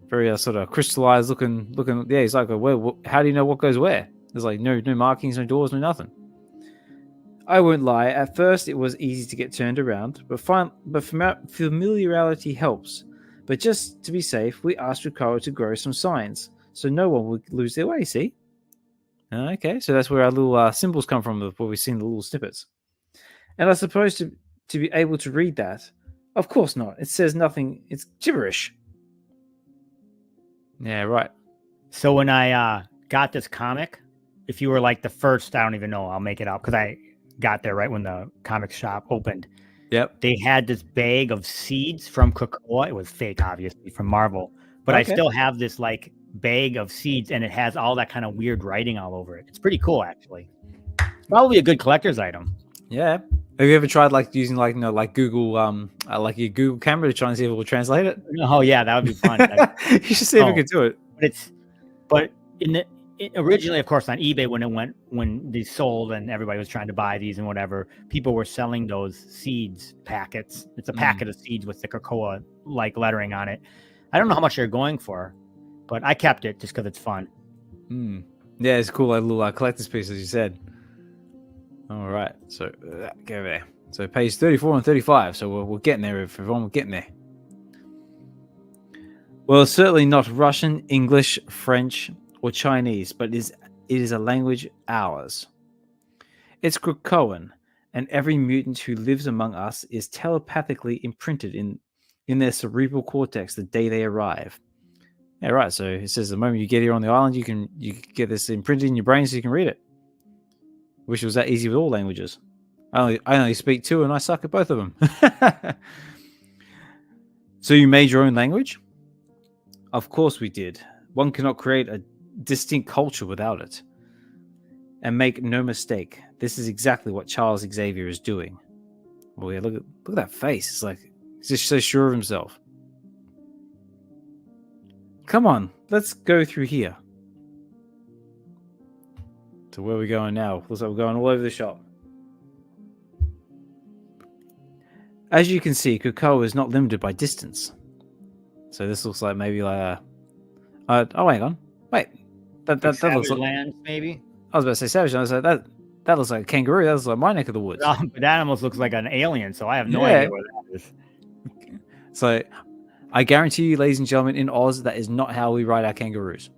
very sort of crystallized looking. Yeah, it's like how do you know what goes where? There's like no markings, no doors, no nothing. I won't lie. At first, it was easy to get turned around, but familiarity helps. But just to be safe, we asked Ricardo to grow some signs, so no one would lose their way. See? Okay, so that's where our little symbols come from, where we've seen the little snippets. And I suppose to be able to read that, of course not. It says nothing. It's gibberish. Yeah, right. So when I got this comic, if you were like the first, I don't even know, I'll make it up because I got there right when the comic shop opened. Yep. They had this bag of seeds from Krakoa. It was fake, obviously, from Marvel. But I still have this like bag of seeds, and it has all that kind of weird writing all over it. It's pretty cool, actually. Probably a good collector's item. Yeah. Have you ever tried like using like Google like your Google camera to try and see if it will translate it? Oh yeah, that would be fun. You should see if we could do it. But originally, of course, on eBay when these sold and everybody was trying to buy these and whatever, people were selling those seeds packets. It's a packet of seeds with the Krakoa like lettering on it. I don't know how much they're going for, but I kept it just because it's fun. Yeah, it's cool, like little collector's piece, as you said. All right, so go there. So page 34 and 35. So we're getting there, everyone. We're getting there. Well, certainly not Russian, English, French, or Chinese, but it is a language ours. It's Krakoan, and every mutant who lives among us is telepathically imprinted in their cerebral cortex the day they arrive. Yeah, right. So it says the moment you get here on the island, you get this imprinted in your brain so you can read it. Wish it was that easy with all languages. I only speak two, and I suck at both of them. So you made your own language? Of course we did. One cannot create a distinct culture without it. And make no mistake, this is exactly what Charles Xavier is doing. Oh yeah, look at that face. It's like he's just so sure of himself. Come on, let's go through here. So where are we going now? Looks like we're going all over the shop. As you can see, Krakoa is not limited by distance. So this looks like maybe like a... oh, hang on. Wait. That looks like... Lands, maybe? I was about to say Savage Land. I was like, that looks like a kangaroo. That looks like my neck of the woods. But that almost looks like an alien, so I have no idea what that is. So I guarantee you, ladies and gentlemen, in Oz, that is not how we ride our kangaroos.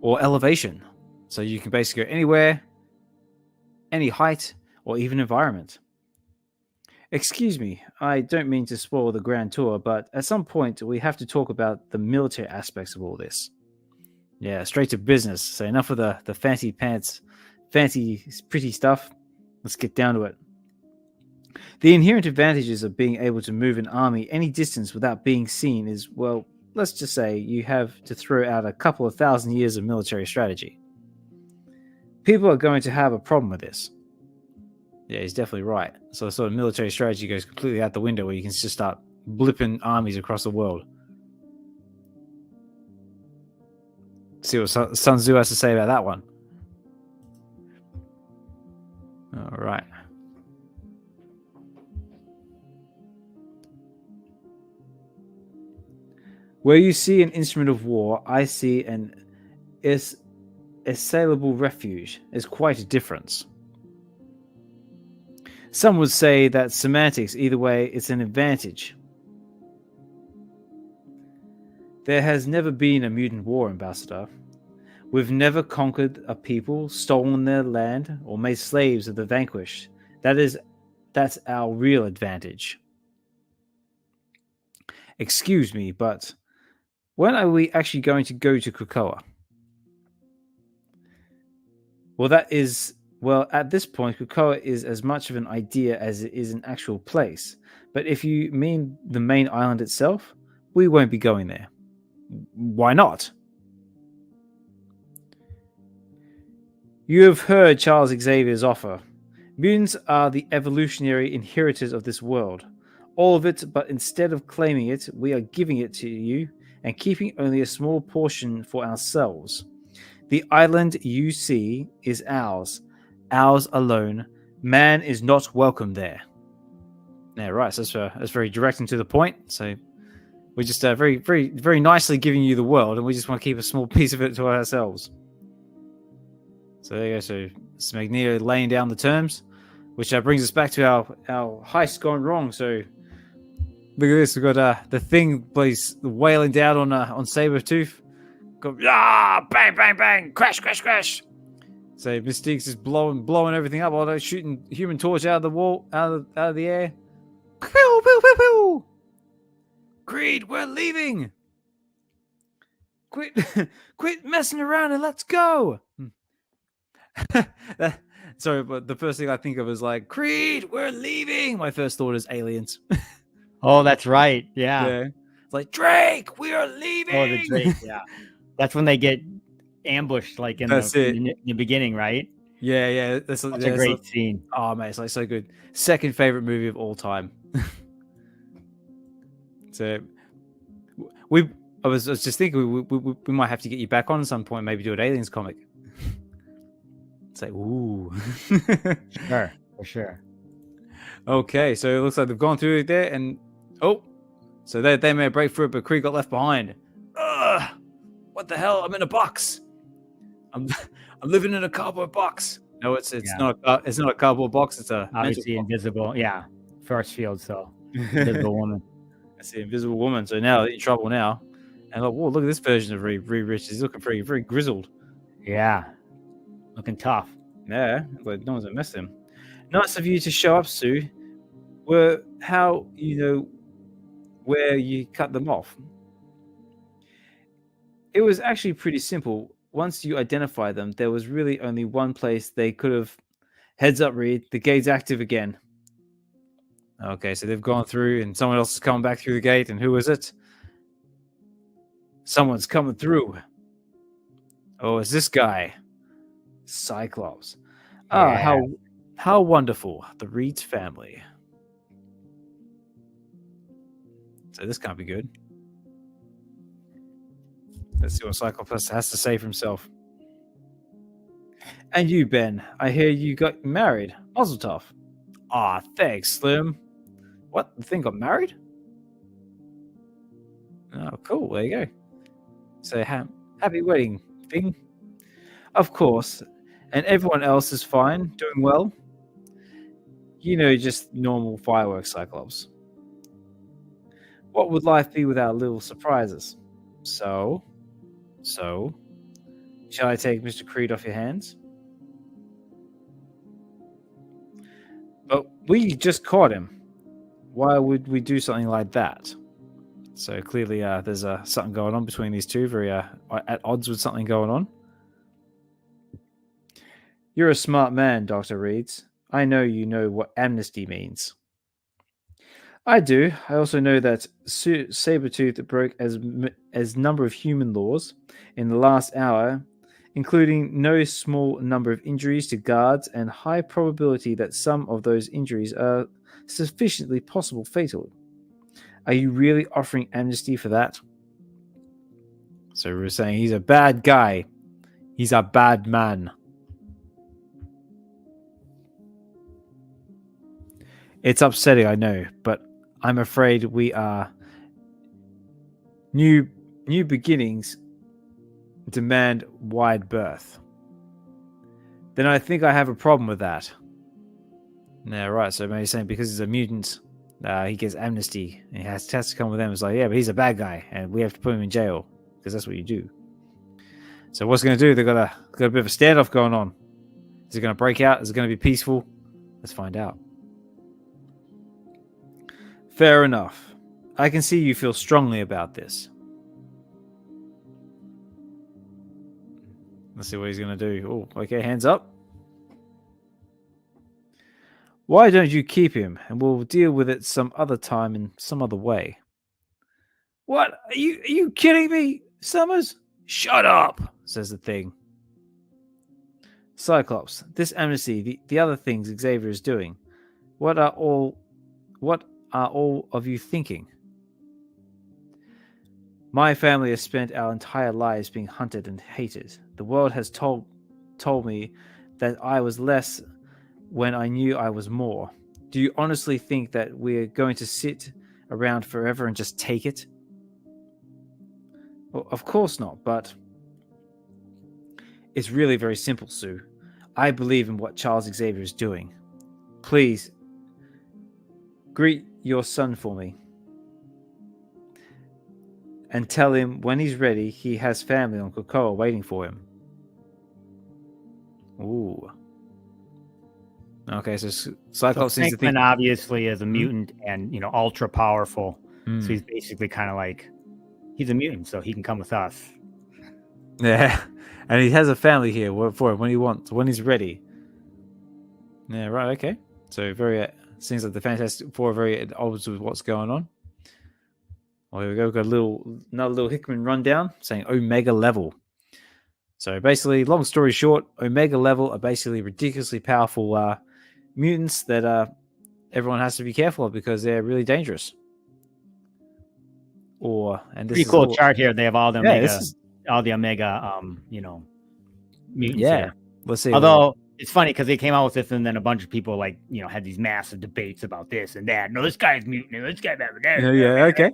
Or elevation. So you can basically go anywhere, any height, or even environment. Excuse me, I don't mean to spoil the grand tour, but at some point we have to talk about the military aspects of all this. Yeah, straight to business. So enough of the fancy pants, fancy pretty stuff. Let's get down to it. The inherent advantages of being able to move an army any distance without being seen is, well, let's just say you have to throw out a couple of thousand years of military strategy. People are going to have a problem with this. Yeah, he's definitely right. So the sort of military strategy goes completely out the window where you can just start blipping armies across the world. See what Sun Tzu has to say about that one. All right. Where you see an instrument of war, I see an assailable refuge. There's quite a difference. Some would say that semantics, either way, it's an advantage. There has never been a mutant war, Ambassador. We've never conquered a people, stolen their land, or made slaves of the vanquished. That's our real advantage. Excuse me, but when are we actually going to go to Krakoa? Well, at this point, Krakoa is as much of an idea as it is an actual place. But if you mean the main island itself, we won't be going there. Why not? You have heard Charles Xavier's offer. Mutants are the evolutionary inheritors of this world. All of it, but instead of claiming it, we are giving it to you and keeping only a small portion for ourselves. The island you see is ours. Ours alone. Man is not welcome there. Yeah, right. So that's very direct and to the point. So we're just very, very, very nicely giving you the world, and we just want to keep a small piece of it to ourselves. So there you go. So it's Magneto laying down the terms, which brings us back to our heist gone wrong. So look at this. We've got the Thing plays wailing down on Sabretooth. Go, bang, bang, bang, crash, crash, crash. So Mystique's just blowing everything up while they're shooting Human Torch out of the wall, out of the air. Pew, pew, pew, pew. Creed, we're leaving. Quit messing around and let's go. Sorry, but the first thing I think of is like, Creed, we're leaving. My first thought is aliens. Oh, that's right. Yeah. It's like, Drake, we are leaving. Oh, the Drake. Yeah. That's when they get ambushed, like in the beginning, right? Yeah. That's a great scene. Oh man, it's like so good. Second favorite movie of all time. So I was just thinking we might have to get you back on at some point, maybe do an aliens comic. It's like, ooh. Sure, for sure. Okay, so it looks like they've gone through there, and so they made a break through it, but Creed got left behind. Ugh, what the hell? I'm in a box. I'm living in a cardboard box. No, it's not a cardboard box. It's a obviously invisible. Yeah, force field. So invisible woman. That's the invisible woman. So now they're in trouble now. And like, whoa, look at this version of Reed Rich. He's looking very grizzled. Yeah, looking tough. Yeah, like no one's gonna miss him. Nice of you to show up, Sue. How you know where you cut them off? It was actually pretty simple. once you identify them, there was really only one place they could have. Heads up, Reed. The gate's active again. Okay, so they've gone through, and someone else is coming back through the gate. And who is it? Someone's coming through. Oh, it's this guy, Cyclops. Ah, Yeah. how wonderful, the Reed's family. So this can't be good. Let's see what Cyclops has to say for himself. And you, Ben, I hear you got married. Mazel tov. Ah, thanks, Slim. What? The thing got married? Oh, cool. There you go. So happy wedding thing. Of course. And everyone else is fine, doing well. Just normal fireworks, Cyclops. What would life be without little surprises? So, shall I take Mr. Creed off your hands? But we just caught him. Why would we do something like that? So clearly there's something going on between these two, very at odds with something going on. You're a smart man, Dr. Reeds. I know you know what amnesty means. I do. I also know that Sabretooth broke as number of human laws in the last hour, including no small number of injuries to guards and high probability that some of those injuries are sufficiently possible fatal. Are you really offering amnesty for that? So we're saying he's a bad guy. He's a bad man. It's upsetting, I know, but I'm afraid we are new beginnings demand wide berth. Then I think I have a problem with that. Yeah, right. So maybe saying because he's a mutant, he gets amnesty and he has to come with them. It's like, yeah, but he's a bad guy and we have to put him in jail because that's what you do. So what's going to do? They've got a bit of a standoff going on. Is it going to break out? Is it going to be peaceful? Let's find out. Fair enough. I can see you feel strongly about this. Let's see what he's going to do. Oh, okay, hands up. Why don't you keep him and we'll deal with it some other time in some other way? What? Are you kidding me, Summers? Shut up, says the Thing. Cyclops, this amnesty, the other things Xavier is doing, what are all of you thinking? My family has spent our entire lives being hunted and hated. The world has told me that I was less when I knew I was more. Do you honestly think that we're going to sit around forever and just take it? Well, of course not, but it's really very simple, Sue. I believe in what Charles Xavier is doing. Please, greet your son for me. And tell him when he's ready, he has family on Krakoa waiting for him. Ooh. Okay, so Cyclops seems to think... obviously is a mutant and, ultra powerful. So he's basically kind of like, he's a mutant, so he can come with us. Yeah, and he has a family here for him when he wants, when he's ready. Yeah, right, okay. So very... seems like the Fantastic Four are very at odds with what's going on. Well, here we go. We've got another little Hickman rundown saying Omega level. So basically, long story short, Omega level are basically ridiculously powerful mutants that everyone has to be careful of because they're really dangerous. And this pretty is cool chart here. They have all the Omega, mutants. Yeah, here. Let's see. Although it's funny because they came out with this, and then a bunch of people had these massive debates about this and that. No, this guy's mutant. No, this guy's that. Yeah, okay.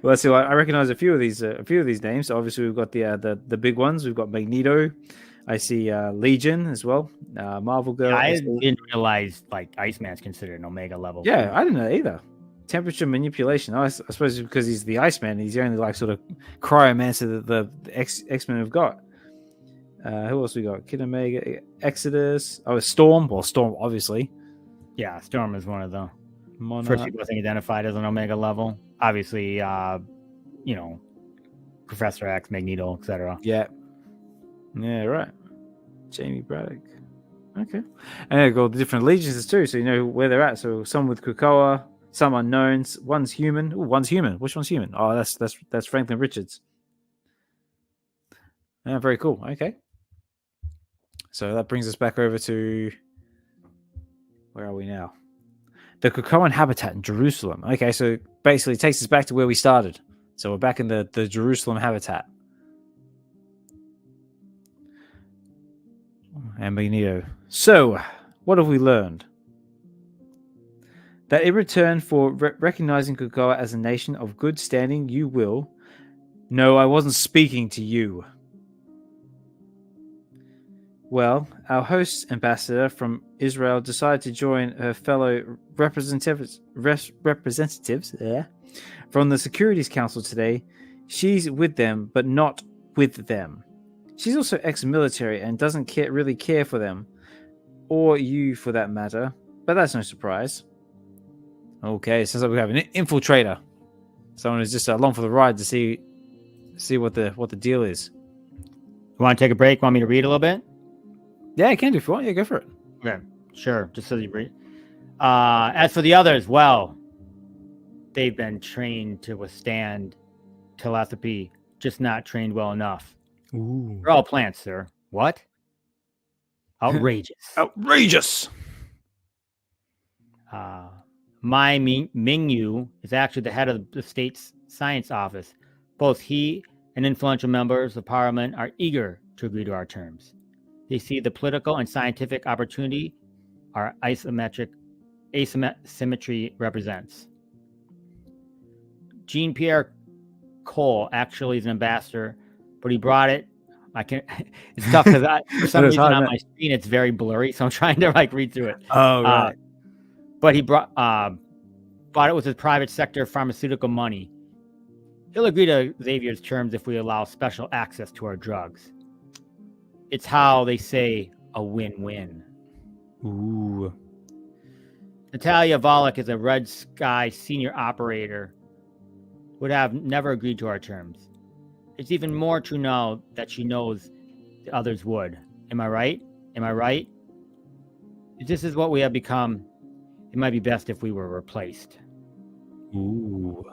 Well, let's see. I recognize a few of these names. So obviously, we've got the big ones. We've got Magneto. I see Legion as well. Marvel Girl. Yeah, I didn't realize Iceman's considered an Omega level. Yeah, I didn't know either. Temperature manipulation. I suppose because he's the Iceman, he's the only sort of cryomancer that the X-Men have got. Who else we got? Kid Omega, Exodus. Oh, Storm. Well, Storm, obviously. Yeah, Storm is one of the first people I think identified as an Omega level. Obviously, Professor X, Magneto, etc. Yeah, Yeah, right. Jamie Braddock. Okay. And they've got the different allegiances too, so you know where they're at. So some with Krakoa, some unknowns. One's human. Ooh, one's human. Which one's human? Oh, that's Franklin Richards. Yeah, very cool. Okay. So that brings us back over to where are we now? The Krakoan habitat in Jerusalem. Okay, so basically it takes us back to where we started. So we're back in the Jerusalem habitat. And Magneto. So, what have we learned? That in return for recognizing Krakoa as a nation of good standing, you will... No, I wasn't speaking to you. Well, our host ambassador from Israel decided to join her fellow representatives from the Securities Council today. She's with them, but not with them. She's also ex-military and doesn't really care for them, or you for that matter, but that's no surprise. Okay, it sounds like we have an infiltrator. Someone who's just along for the ride to see what the deal is. You want to take a break? Want me to read a little bit? Yeah, I can do if you want. Yeah, go for it. Okay, sure. Just so you read. As for the others, well, they've been trained to withstand telepathy, just not trained well enough. Ooh. They're all plants, sir. What? Outrageous. Outrageous. My Mingyu is actually the head of the state's science office. Both he and influential members of parliament are eager to agree to our terms. They see the political and scientific opportunity our asymmetry represents. Jean-Pierre Cole actually is an ambassador, but he brought it. It's tough because for some reason on my screen it's very blurry, so I'm trying to read through it. Oh, right. But he bought it with his private sector pharmaceutical money. He'll agree to Xavier's terms if we allow special access to our drugs. It's how they say a win-win. Ooh. Natalia Volek is a Red Sky senior operator. Would have never agreed to our terms. It's even more true now that she knows the others would. Am I right? If this is what we have become, it might be best if we were replaced. Ooh.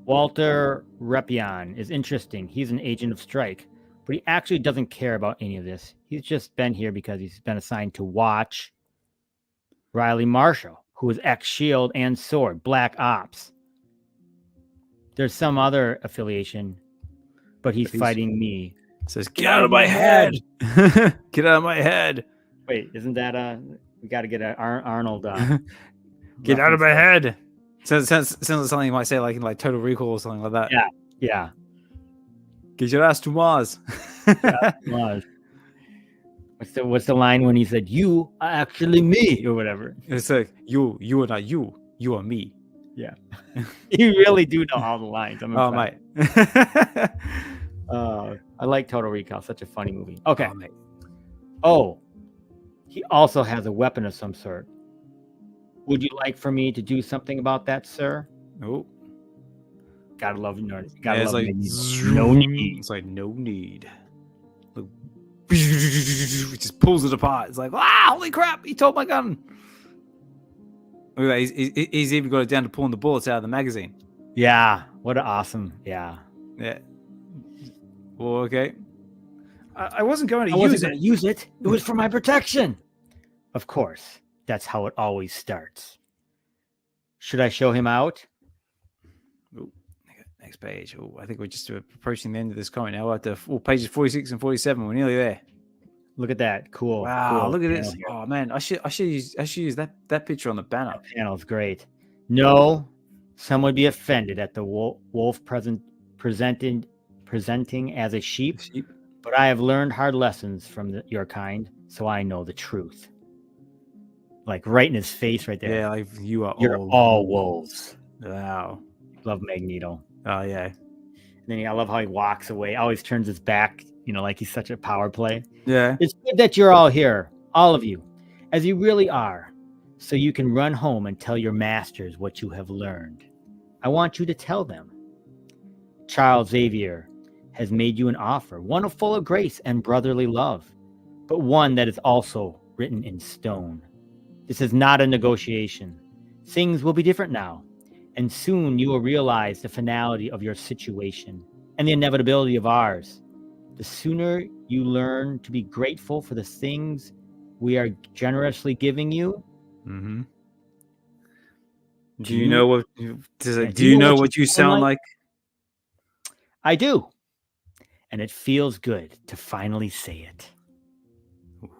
Walter Repion is interesting. He's an agent of Strike, but he actually doesn't care about any of this. He's just been here because he's been assigned to watch Riley Marshall, who is ex-SHIELD and SWORD, Black Ops. There's some other affiliation, but he's fighting me. Says, get out of my head! Get out of my head! Wait, isn't that we got to get an Arnold. Get out of my head! Sounds like something you might say like in Total Recall or something like that. Yeah. Get your ass to Mars. Mars. What's the line when he said, "You are actually me" or whatever? It's like you are not you. You are me. Yeah. You really do know all the lines. I'm impressed. Oh, mate. I like Total Recall. Such a funny movie. Okay. Oh, mate. Oh, he also has a weapon of some sort. Would you like for me to do something about that, sir? Oh. Gotta love you. No need. It's like no need. Look, it just pulls it apart. It's like, holy crap! He told my gun. Look at that. He's even got it down to pulling the bullets out of the magazine. Yeah. What an awesome. Yeah. Well, okay. I wasn't going to use it. It was for my protection. Of course. That's how it always starts. Should I show him out? Ooh, next page. Oh, I think we're just approaching the end of this comic now. We're at the pages 46 and 47. We're nearly there. Look at that. Cool. Wow, cool. Look at this. Here. Oh man, I should use that picture on the banner. That panel's great. No, some would be offended at the wolf presenting as a sheep. But I have learned hard lessons from your kind, so I know the truth. Like right in his face right there. Yeah, like you're all wolves. Wow. Love Magneto. Oh, yeah. And then I love how he walks away, always turns his back, like he's such a power play. Yeah. It's good that you're all here, all of you, as you really are, so you can run home and tell your masters what you have learned. I want you to tell them. Charles Xavier has made you an offer, one full of grace and brotherly love, but one that is also written in stone. This is not a negotiation. Things will be different now, and soon you will realize the finality of your situation and the inevitability of ours. The sooner you learn to be grateful for the things we are generously giving you. Mm-hmm. Do you know what? Do you know what you sound like? I do, and it feels good to finally say it.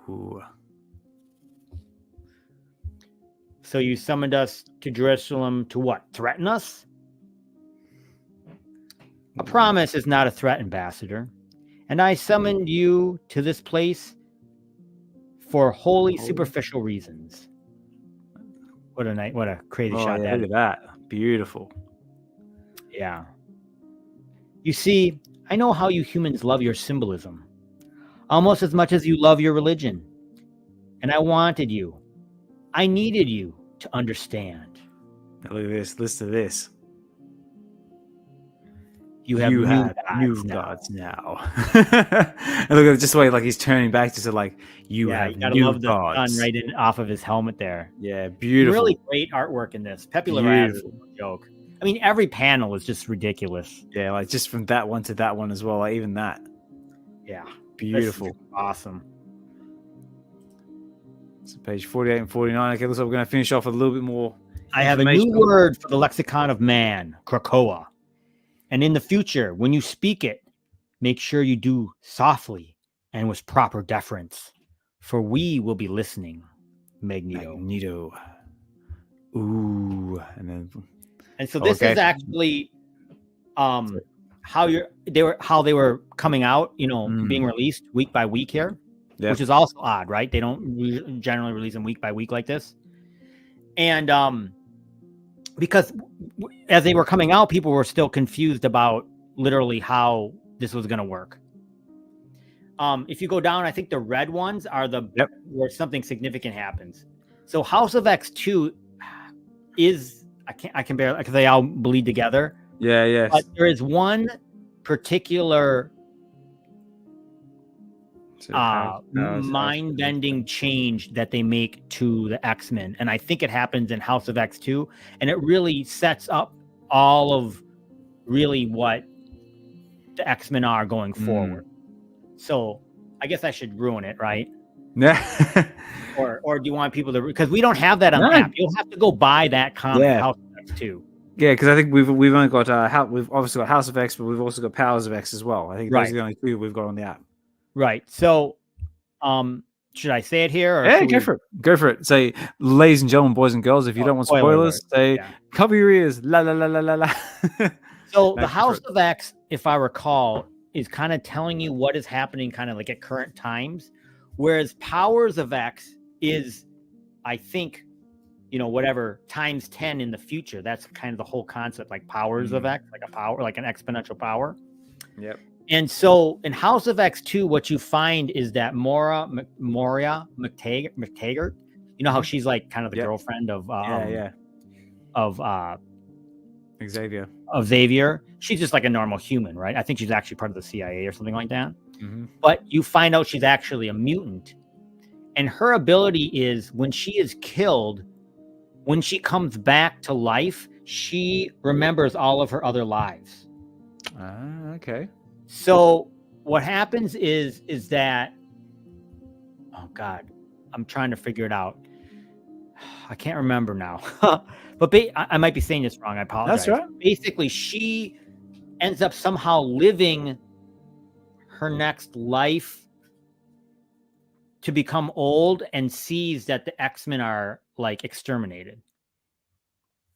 Ooh. So you summoned us to Jerusalem to what? Threaten us? A promise is not a threat, Ambassador. And I summoned you to this place for wholly superficial reasons. What a crazy shot that is. Look at that. Beautiful. Yeah. You see, I know how you humans love your symbolism, almost as much as you love your religion. And I wanted you. I needed you to understand. Now look at this. Listen to this. You have new gods now. And look at just the way like he's turning back to like you have gotta new love the gods. sun right in off of his helmet there. Yeah, beautiful. Really great artwork in this. Pepe Larraz is a joke. I mean, every panel is just ridiculous. Yeah, like just from that one to that one as well. Like even that. Yeah, beautiful. Awesome. So page 48 and 49. Okay, looks like we're going to finish off with a little bit more. I have a new word for the lexicon of man, Krakoa. And in the future, when you speak it, make sure you do softly and with proper deference, for we will be listening. Magneto. Ooh, and so this is actually how they were coming out, being released week by week here, which is also odd, right? They don't generally release them week by week like this. And because as they were coming out, people were still confused about literally how this was going to work. If you go down, I think the red ones are where something significant happens. So House of X2 is I can barely, because they all bleed together. Yeah, yes. But there is one particular mind-bending change that they make to the X-Men, and I think it happens in House of X2, and it really sets up all of really what the X-Men are going forward. So I guess I should ruin it, right? Yeah. or do you want people to, because we don't have that on the app. You'll have to go buy that comic, House of X2. Yeah, because I think we've only got we've obviously got House of X, but we've also got Powers of X as well. I think those are the only two we've got on the app. Right. So, should I say it here? Or yeah, go for it. Say, ladies and gentlemen, boys and girls, if you don't want spoilers, say, cover your ears. La la la la la la. So the House of X, if I recall, is kind of telling you what is happening, kind of like at current times, whereas Powers of X is, I think, whatever times 10 in the future. That's kind of the whole concept, like Powers of X, like a power, like an exponential power. Yep. And so in House of X2, what you find is that Moria McTaggart, how she's like kind of the girlfriend of Xavier. She's just like a normal human, right? I think she's actually part of the CIA or something like that. Mm-hmm. But you find out she's actually a mutant. And her ability is when she is killed, when she comes back to life, she remembers all of her other lives. Okay. So what happens is that, oh God, I'm trying to figure it out. I can't remember now, but I might be saying this wrong. I apologize. That's right. Basically, she ends up somehow living her next life to become old and sees that the X-Men are like exterminated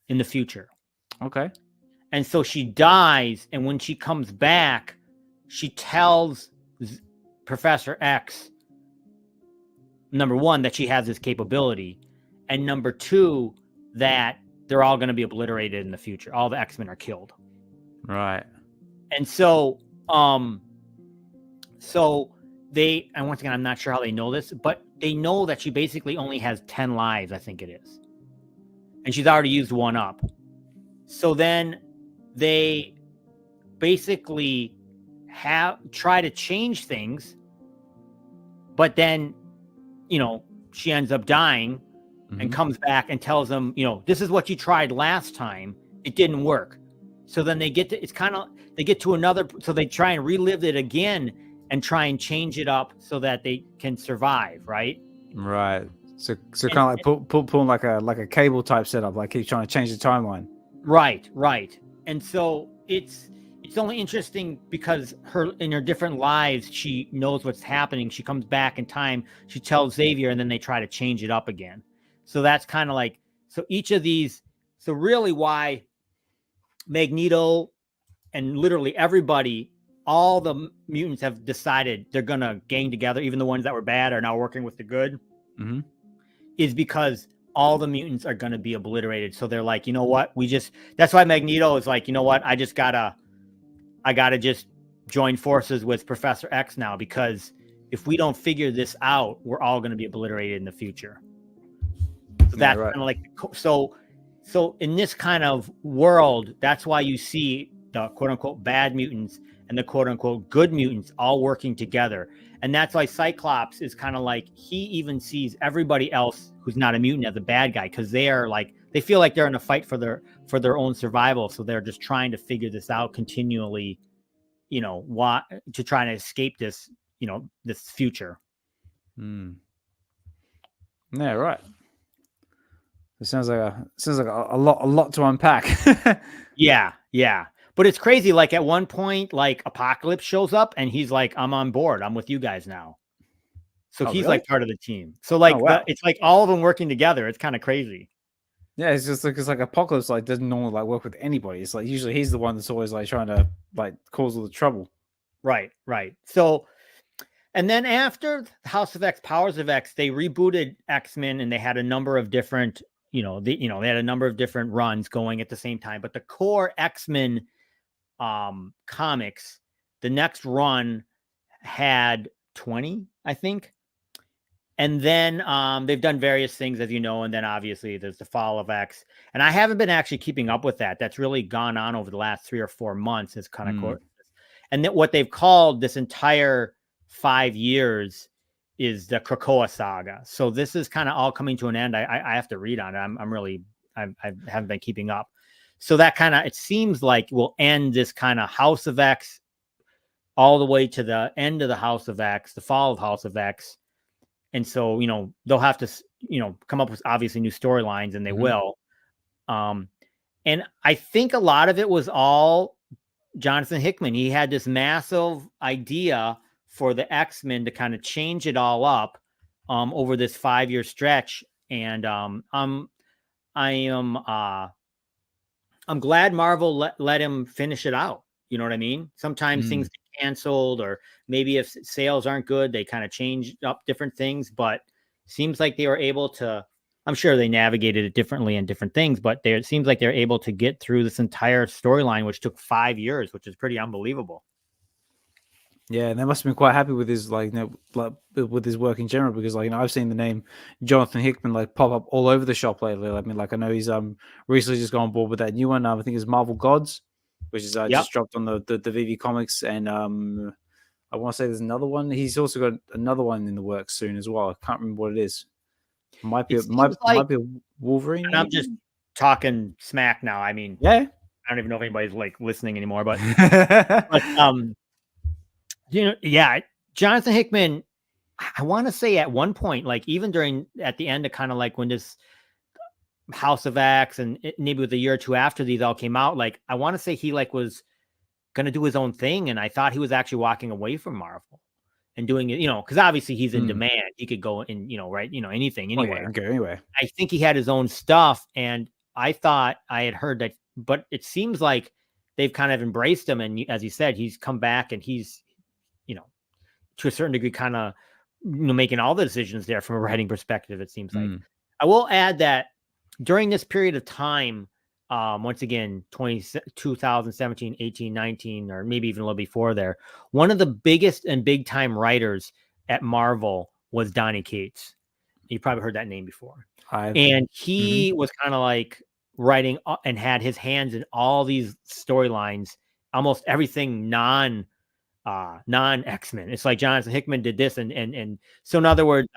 in the future. Okay. And so she dies, and when she comes back, she tells Professor X, number one, that she has this capability, and number two, that they're all going to be obliterated in the future. All the X-Men are killed. Right. And so, and once again, I'm not sure how they know this, but they know that she basically only has 10 lives, I think it is. And she's already used one up. So then they basically try to change things, but then, you know, she ends up dying and comes back and tells them, you know, this is what you tried last time. It didn't work. So then they get to, it's kind of, they get to another, so they try and relive it again and try and change it up so that they can survive, right? Right. So kind of like pulling like a cable type setup, like keep trying to change the timeline. Right. And so it's only interesting because in her different lives, she knows what's happening. She comes back in time. She tells Xavier, and then they try to change it up again. So that's kind of like, so each of these, so really why Magneto and literally everybody, all the mutants have decided they're going to gang together. Even the ones that were bad are now working with the good, is because all the mutants are going to be obliterated. So they're like, you know what? That's why Magneto is like, you know what? I gotta just join forces with Professor X now, because if we don't figure this out, we're all going to be obliterated in the future. So that's kind of like, so in this kind of world, that's why you see the quote unquote bad mutants and the quote unquote good mutants all working together. And that's why Cyclops is kind of like, he even sees everybody else who's not a mutant as a bad guy, because they are like, they feel like they're in a fight for their own survival. So they're just trying to figure this out continually, you know, to try to escape this, you know, this future. Yeah, right. It sounds like a lot to unpack. Yeah. But it's crazy. Like at one point, like Apocalypse shows up and he's like, I'm on board. I'm with you guys now. So he's really? Like part of the team. So like it's like all of them working together. It's kind of crazy. Yeah, it's just like, it's like Apocalypse like doesn't normally like work with anybody. It's like usually he's the one that's always like trying to like cause all the trouble. Right. So, and then after House of X, Powers of X, they rebooted X-Men, and they had a number of different, they had a number of different runs going at the same time. But the core X-Men comics, the next run had 20, I think. And then they've done various things, as you know, and then obviously there's the Fall of X. And I haven't been actually keeping up with that. That's really gone on over the last 3 or 4 months. It's kind of and then what they've called this entire 5 years is the Krakoa saga. So this is kind of all coming to an end. I have to read on it. I haven't been keeping up. So that kind of, it seems like will end this kind of House of X all the way to the end of the House of X, the fall of House of X. And so, they'll have to, come up with obviously new storylines, and they will. And I think a lot of it was all Jonathan Hickman. He had this massive idea for the X-Men to kind of change it all up over this 5-year stretch. And I'm glad Marvel let him finish it out. You know what I mean? Sometimes things get canceled, or maybe if sales aren't good, they kind of change up different things. But seems like they were able to, I'm sure they navigated it differently in different things, but it seems like they're able to get through this entire storyline, which took 5 years, which is pretty unbelievable. Yeah, and they must have been quite happy with his with his work in general, because I've seen the name Jonathan Hickman pop up all over the shop lately. I mean, I know he's recently just gone on board with that new one. I think it's Marvel Gods, which is just dropped on the VeVe Comics, and I want to say there's another one. He's also got another one in the works soon as well. I can't remember what it is. Might be a Wolverine. And I'm just talking smack now. I mean, yeah, I don't even know if anybody's listening anymore, but Jonathan Hickman, I want to say at one point, even at the end of kind of when this House of X and maybe with a year or two after these all came out, I want to say he was going to do his own thing. And I thought he was actually walking away from Marvel and doing it, because obviously he's in demand. He could go in, anything anyway. Okay, anyway. I think he had his own stuff, and I thought I had heard that, but it seems like they've kind of embraced him. And as he said, he's come back, and he's, to a certain degree, kind of, making all the decisions there from a writing perspective, it seems like. I will add that during this period of time, once again, 2017, 18, 19, or maybe even a little before there, one of the biggest and big time writers at Marvel was Donny Cates. You probably heard that name before. And he was kind of writing and had his hands in all these storylines, almost everything non non-X-Men. It's like Jonathan Hickman did this, and so in other words,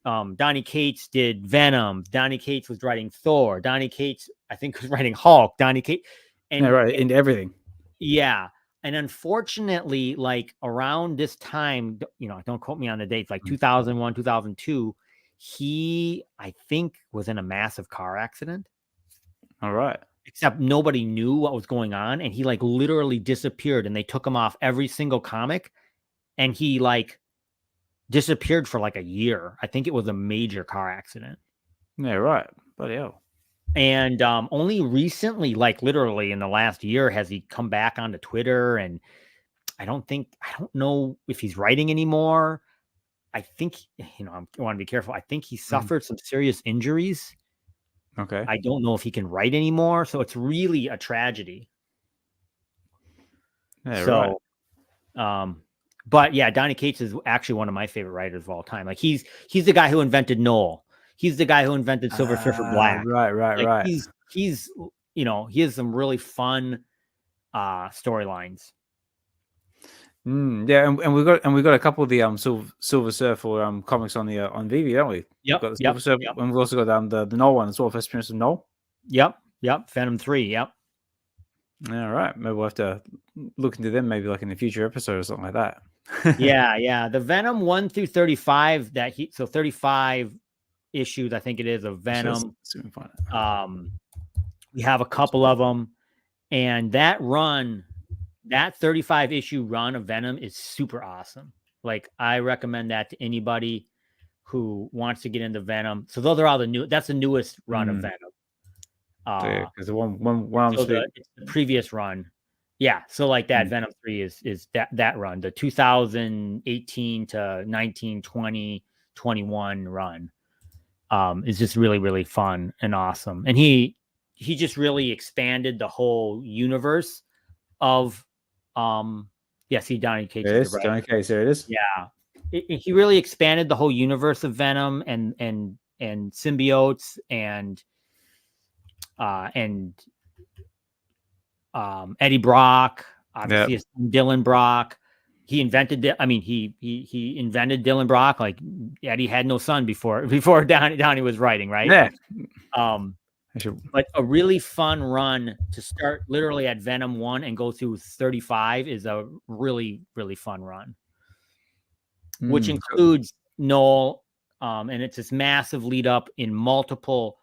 Donny Cates did Venom. Donny Cates was writing Thor. Donny Cates, I think, was writing Hulk. Donny Cates, Yeah, right, into everything. Yeah. And unfortunately, like around this time, don't quote me on the dates, like 2001, 2002, he, I think, was in a massive car accident. All right. Except nobody knew what was going on. And he like literally disappeared, and they took him off every single comic. And he like disappeared for like a year. I think it was a major car accident. Yeah, right. Bloody hell. And only recently, like literally in the last year, has he come back onto Twitter. And I don't know if he's writing anymore. I think, I want to be careful. I think he suffered some serious injuries. Okay. I don't know if he can write anymore. So it's really a tragedy. Yeah, so, right. But yeah, Donny Cates is actually one of my favorite writers of all time. Like he's the guy who invented Knoll. He's the guy who invented Silver Surfer Black. Right. Like he's he has some really fun storylines. Yeah, and we got a couple of the Silver Surfer comics on VeVe, don't we? Yep. We've got the Silver Surfer, and we've also got the Knoll one as well. First appearance of Knoll. Yep. Fandom 3. Yep. All right, maybe we'll have to look into them, maybe like in a future episode or something like that. yeah. The Venom 1 through 35 so 35 issues, I think it is, of Venom. We have a couple of them, and that 35 issue run of Venom is super awesome. Like I recommend that to anybody who wants to get into Venom. So those are all that's the newest run of Venom. Because the the previous run. Yeah. So like that Venom 3 is that run, the 2018 to 19, 20, 21 run is just really, really fun and awesome. And he just really expanded the whole universe of see Donny Cates. Donny Cates, there it is. Yeah. He really expanded the whole universe of Venom and symbiotes and Eddie Brock, obviously Dylan Brock. He invented he invented Dylan Brock. Like Eddie had no son before Donny was writing, right? Yeah. But a really fun run to start literally at Venom 1 and go through 35 is a really, really fun run. Which includes Knoll, and it's this massive lead up in multiple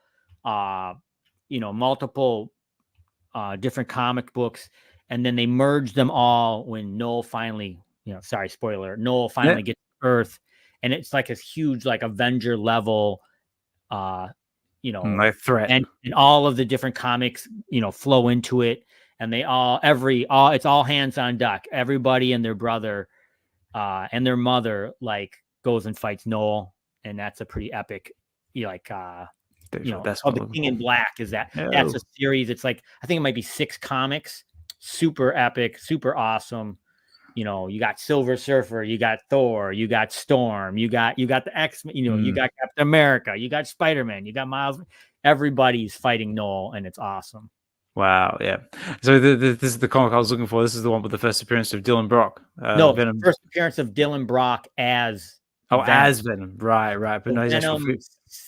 different comic books, and then they merge them all when Knoll finally, sorry, spoiler, Knoll finally gets to Earth, and it's like this huge, like Avenger level, like threat, and all of the different comics, flow into it, and it's all hands on deck. Everybody and their brother, and their mother, like goes and fights Knoll, and that's a pretty epic, that's called The King in Black. That's a series. It's like, I think it might be 6 comics, super epic, super awesome. You got Silver Surfer, you got Thor, you got Storm, you got the X-Men, you got Captain America, you got Spider-Man, you got Miles. Everybody's fighting Knoll, and it's awesome. Wow, yeah. So this is the comic I was looking for. This is the one with the first appearance of Dylan Brock. Venom. First appearance of Dylan Brock as Venom. As Venom, right. But no, Venom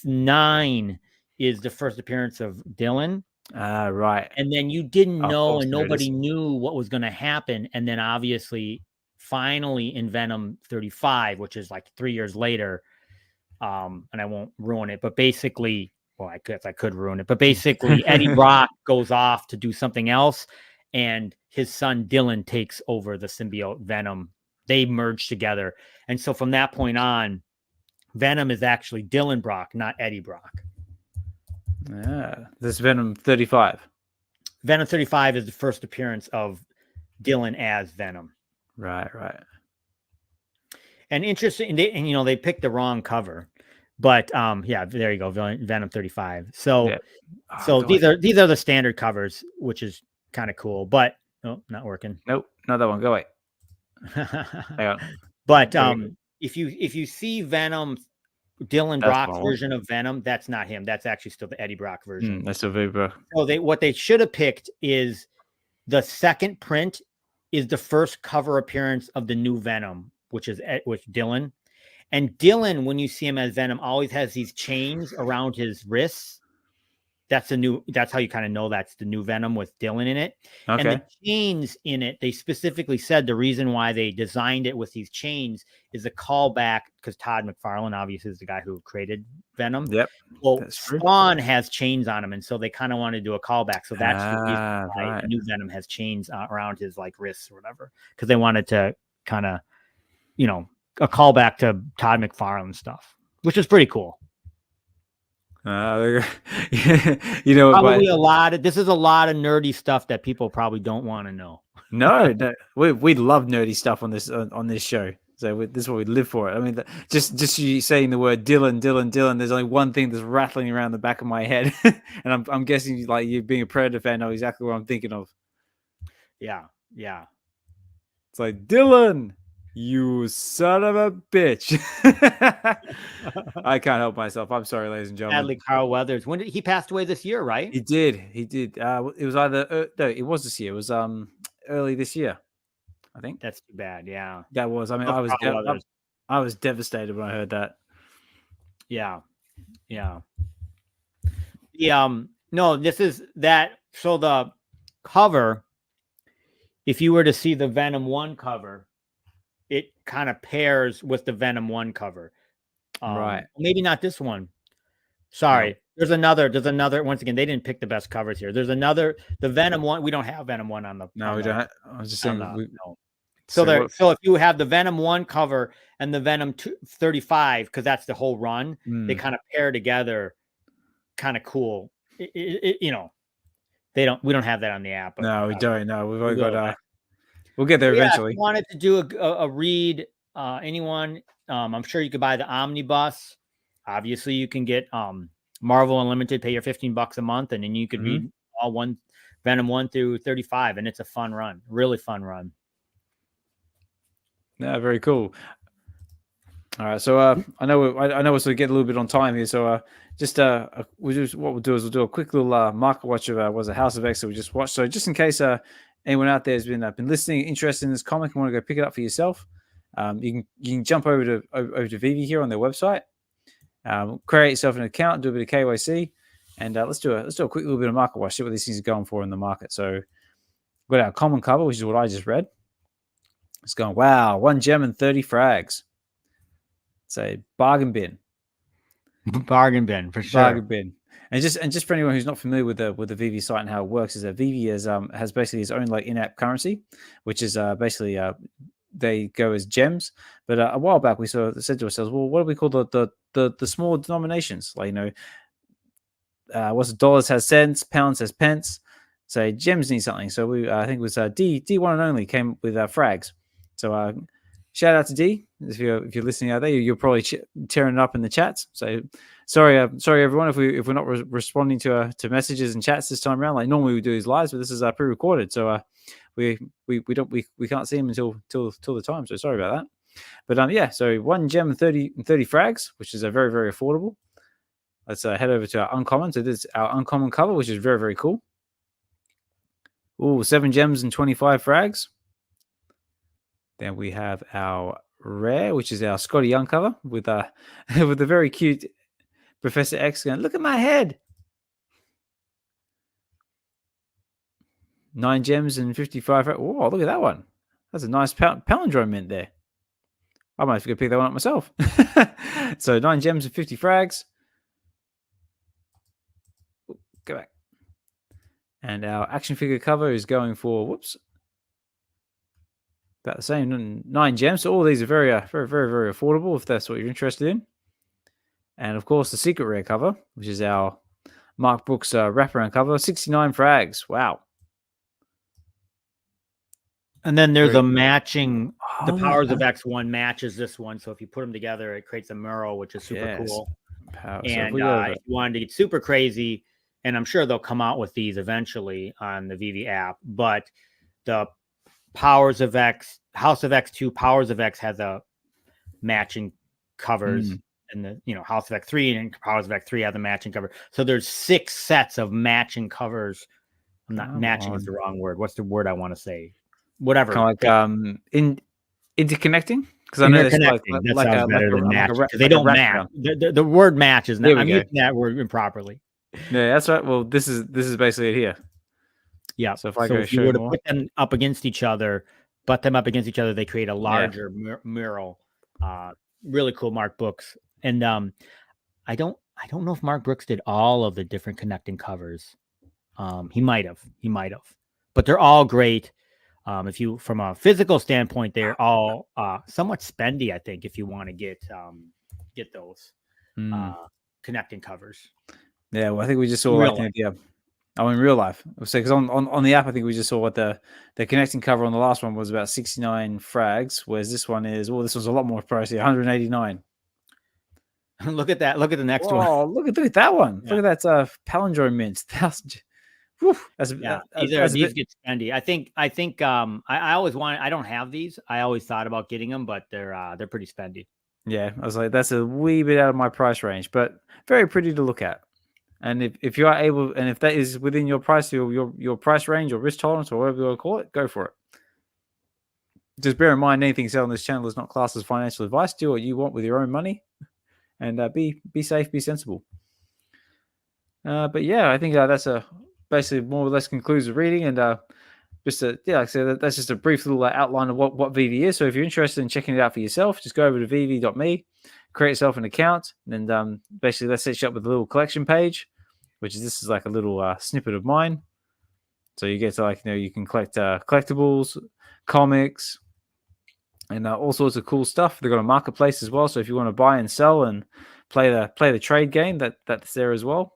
9 is the first appearance of Dylan. Right. And then you didn't know, and nobody knew what was going to happen. And then obviously, finally in Venom 35, which is like 3 years later, and I won't ruin it, but basically, well, I could ruin it, but basically Eddie Brock goes off to do something else, and his son Dylan takes over the symbiote Venom. They merge together. And so from that point on, Venom is actually Dylan Brock, not Eddie Brock. Yeah, this is Venom 35. Venom 35 is the first appearance of Dylan as Venom. Right. And interesting, they picked the wrong cover, but there you go, Venom 35. So, these are the standard covers, which is kind of cool. But not working. Nope, not that one. Go away. Hang on. But if you see Venom, Dylan Brock's version of Venom, that's not him. That's actually still the Eddie Brock version. That's a VeVe. So what they should have picked is the second print is the first cover appearance of the new Venom, which is Dylan. And Dylan, when you see him as Venom, always has these chains around his wrists. That's how you kind of know that's the new Venom with Dylan in it. Okay. And the chains in it, they specifically said the reason why they designed it with these chains is a callback, because Todd McFarlane obviously is the guy who created Venom. Yep. Well, Spawn has chains on him, and so they kind of want to do a callback. So that's the reason why the new Venom has chains around his like wrists or whatever, because they wanted to kind of, you know, a callback to Todd McFarlane stuff, which is pretty cool. You know, probably this is a lot of nerdy stuff that people probably don't want to know. No, we love nerdy stuff on this show. So this is what we live for. I mean, just you saying the word Dylan. There's only one thing that's rattling around the back of my head, and I'm guessing like you being a Predator fan know exactly what I'm thinking of. Yeah. It's like Dylan, you son of a bitch. I can't help myself. I'm sorry, ladies and gentlemen. Sadly, Carl Weathers. When he passed away this year, right? He did. It was either no, it was this year. It was early this year, I think. That's too bad. Yeah, that was. I mean, I was devastated when I heard that. Yeah. No, this is that. So the cover, if you were to see the Venom 1 cover, it kind of pairs with the Venom 1 cover. Right. Maybe not this one. Sorry. No. There's another. Once again, they didn't pick the best covers here. There's another. The Venom 1. We don't have Venom 1 on the. No, we don't. I was just saying. No. So if you have the Venom 1 cover and the Venom 35, because that's the whole run, they kind of pair together. Kind of cool. You know, we don't have that on the app. But, no, we don't. No, we've only got. We'll get there eventually. If you wanted to do a read, anyone, I'm sure you could buy the omnibus. Obviously, you can get Marvel Unlimited, pay your $15 a month, and then you could read all Venom 1 through 35, and it's a fun run, really fun run. Yeah, very cool. All right, so I know we're sort of getting a little bit on time here, so we'll do a quick little market watch of House of X that we just watched. So just in case anyone out there has been listening, interested in this comic, and want to go pick it up for yourself, you can jump over to VeVe here on their website, create yourself an account, do a bit of KYC, and let's do a quick little bit of market watch, see what these things are going for in the market. So we've got our common cover, which is what I just read. It's going, wow, 1 gem and 30 frags. It's a bargain bin. Bargain bin for sure. Bargain bin. And just for anyone who's not familiar with the VeVe site and how it works, is that VeVe has basically its own like in-app currency, which is basically they go as gems. But a while back we said to ourselves, well, what do we call the small denominations? Like, you know, what's it? Dollars has cents, pounds has pence. So gems need something. So we I think it was D1 and only came with frags. So shout out to D if you're listening out there. You're probably tearing it up in the chats. So sorry everyone if we're not responding to messages and chats this time around. Like normally we do these lives, but this is pre-recorded. So we can't see them until the time. So sorry about that. But yeah. So 1 gem and 30 frags, which is a very very affordable. Let's head over to our uncommon. So this is our uncommon cover, which is very very cool. Ooh, 7 gems and 25 frags. Then we have our rare, which is our Scotty Young cover with a very cute Professor X going, look at my head. 9 gems and 55 frags. Oh, look at that one. That's a nice palindrome mint there. I might have to go pick that one up myself. So 9 gems and 50 frags. Ooh, go back. And our action figure cover is going for, about the same, 9 gems. So all these are very, very, very, very affordable if that's what you're interested in. And of course, the secret rare cover, which is our Mark Brooks wraparound cover, 69 frags. Wow. And then there's a matching. The Powers of X one matches this one, so if you put them together, it creates a mural, which is super cool. And if you wanted to get super crazy, and I'm sure they'll come out with these eventually on the VeVe app, but the Powers of X, House of X2, Powers of X has a matching covers, and the House of X3 and Powers of X3 have the matching cover. So there's 6 sets of matching covers. I'm not matching is the wrong word. What's the word I want to say? whatever. Kind of like interconnecting, because I know there's Interconnecting. That sounds better than matching because they don't match. wraparound. The word match is not. There we I'm go. using that word improperly. Yeah, that's right. Well, this is basically it here. Yeah. So if I So go if you show were to more, put them up against each other, they create a larger mural. Really cool Mark books. And I don't know if Mark Brooks did all of the different connecting covers. He might have. But they're all great. If you, from a physical standpoint, they're all somewhat spendy, I think, if you want to get those connecting covers. Yeah, well, I think we just saw in real life. So because on the app, I think we just saw what the connecting cover on the last one was about 69 frags, whereas this one is, well, this was a lot more pricey, 189. Look at that. Look at the next one. Oh, look at that one. Yeah. Look at that palindrome mint. These get spendy. I think I always wanted, I don't have these. I always thought about getting them, but they're pretty spendy. Yeah, I was like, that's a wee bit out of my price range, but very pretty to look at. And if you are able, and if that is within your price, your price range or risk tolerance or whatever you want to call it, go for it. Just bear in mind, anything said on this channel is not classed as financial advice. Do what you want with your own money, and be safe, be sensible. But yeah, I think that's basically more or less concludes the reading, and like I said, that's just a brief little outline of what VeVe is. So if you're interested in checking it out for yourself, just go over to veve.me, create yourself an account, and basically that sets you up with a little collection page, which is, this is like a little snippet of mine. So you get to you can collect collectibles, comics, and all sorts of cool stuff. They've got a marketplace as well. So if you want to buy and sell and play the trade game, that's there as well.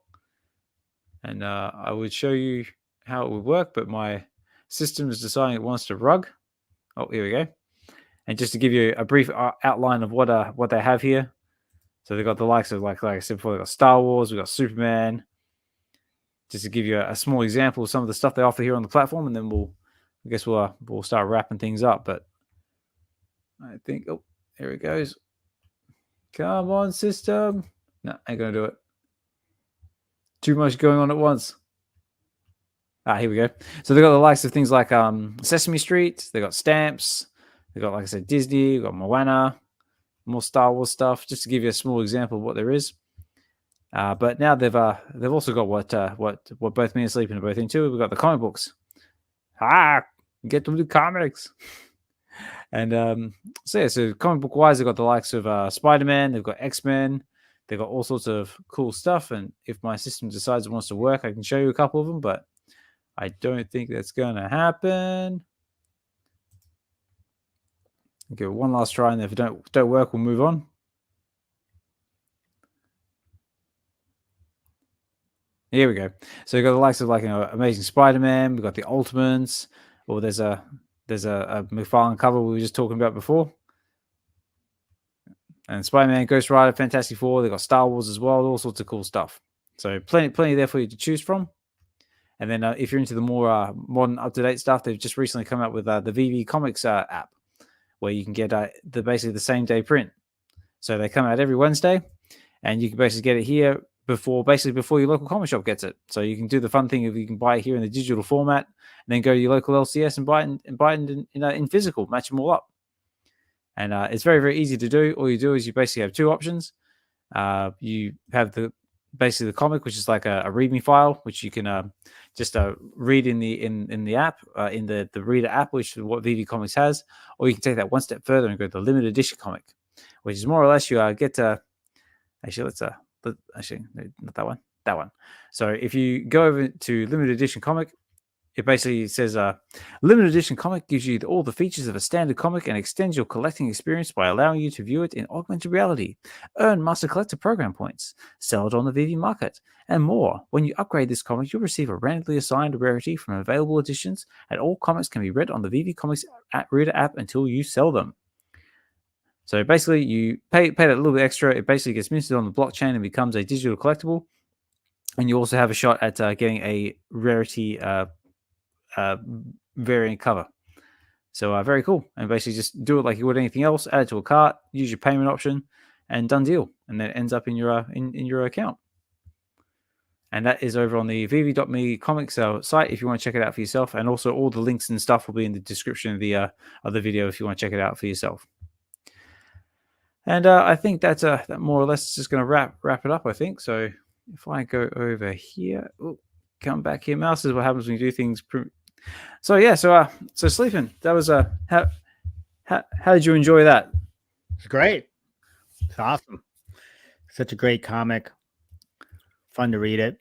And I would show you how it would work, but my system is deciding it wants to rug. Oh, here we go. And just to give you a brief outline of what they have here. So they've got the likes of, like I said before, they've got Star Wars, we've got Superman. Just to give you a small example of some of the stuff they offer here on the platform, and then we'll start wrapping things up. But I think, oh, here it goes. Come on, system. No, ain't gonna do it. Too much going on at once. Here we go. So they've got the likes of things like Sesame Street. They've got stamps. They've got, like I said, Disney. They've got Moana. More Star Wars stuff. Just to give you a small example of what there is. But now they've also got what both me and Sleepin are both into. We've got the comic books. Get to the comics. And so comic book wise, they've got the likes of Spider-Man. They've got X-Men. They've got all sorts of cool stuff. And if my system decides it wants to work, I can show you a couple of them. But I don't think that's going to happen. Okay, one last try, and if it don't work, we'll move on. Here we go. So we've got the likes of Amazing Spider-Man. We've got the Ultimates. Or there's a McFarlane cover we were just talking about before. And Spider-Man, Ghost Rider, Fantastic Four. They've got Star Wars as well. All sorts of cool stuff. So plenty there for you to choose from. And then if you're into the more modern, up-to-date stuff, they've just recently come out with the VeVe Comics app, where you can get basically the same day print. So they come out every Wednesday, and you can basically get it here before your local comic shop gets it. So you can do the fun thing of you can buy it here in the digital format, and then go to your local LCS and buy it in physical, match them all up. And it's very, very easy to do. All you do is you basically have two options. You have basically the comic, which is like a README file, which you can just read in the app, in the Reader app, which is what VeVe Comics has. Or you can take that one step further and go to the limited edition comic, which is more or less you get to. Actually, not that one. So if you go over to limited edition comic, it basically says limited edition comic gives you all the features of a standard comic and extends your collecting experience by allowing you to view it in augmented reality, earn Master Collector program points, sell it on the VeVe market, and more. When you upgrade this comic, you'll receive a randomly assigned rarity from available editions, and all comics can be read on the VeVe Comics Reader app until you sell them. So basically, you pay that little bit extra. It basically gets minted on the blockchain and becomes a digital collectible. And you also have a shot at getting a rarity variant cover. So very cool. And basically just do it like you would anything else. Add it to a cart, use your payment option, and done deal. And then it ends up in your account. And that is over on the VeVe.me comics site if you want to check it out for yourself. And also all the links and stuff will be in the description of the video if you want to check it out for yourself. And I think that's that more or less just going to wrap it up, I think. So if I go over here, come back here, mouse is what happens when you do things. So yeah, so Sleepin', that was how did you enjoy that? It's great. It's awesome. Such a great comic. Fun to read it.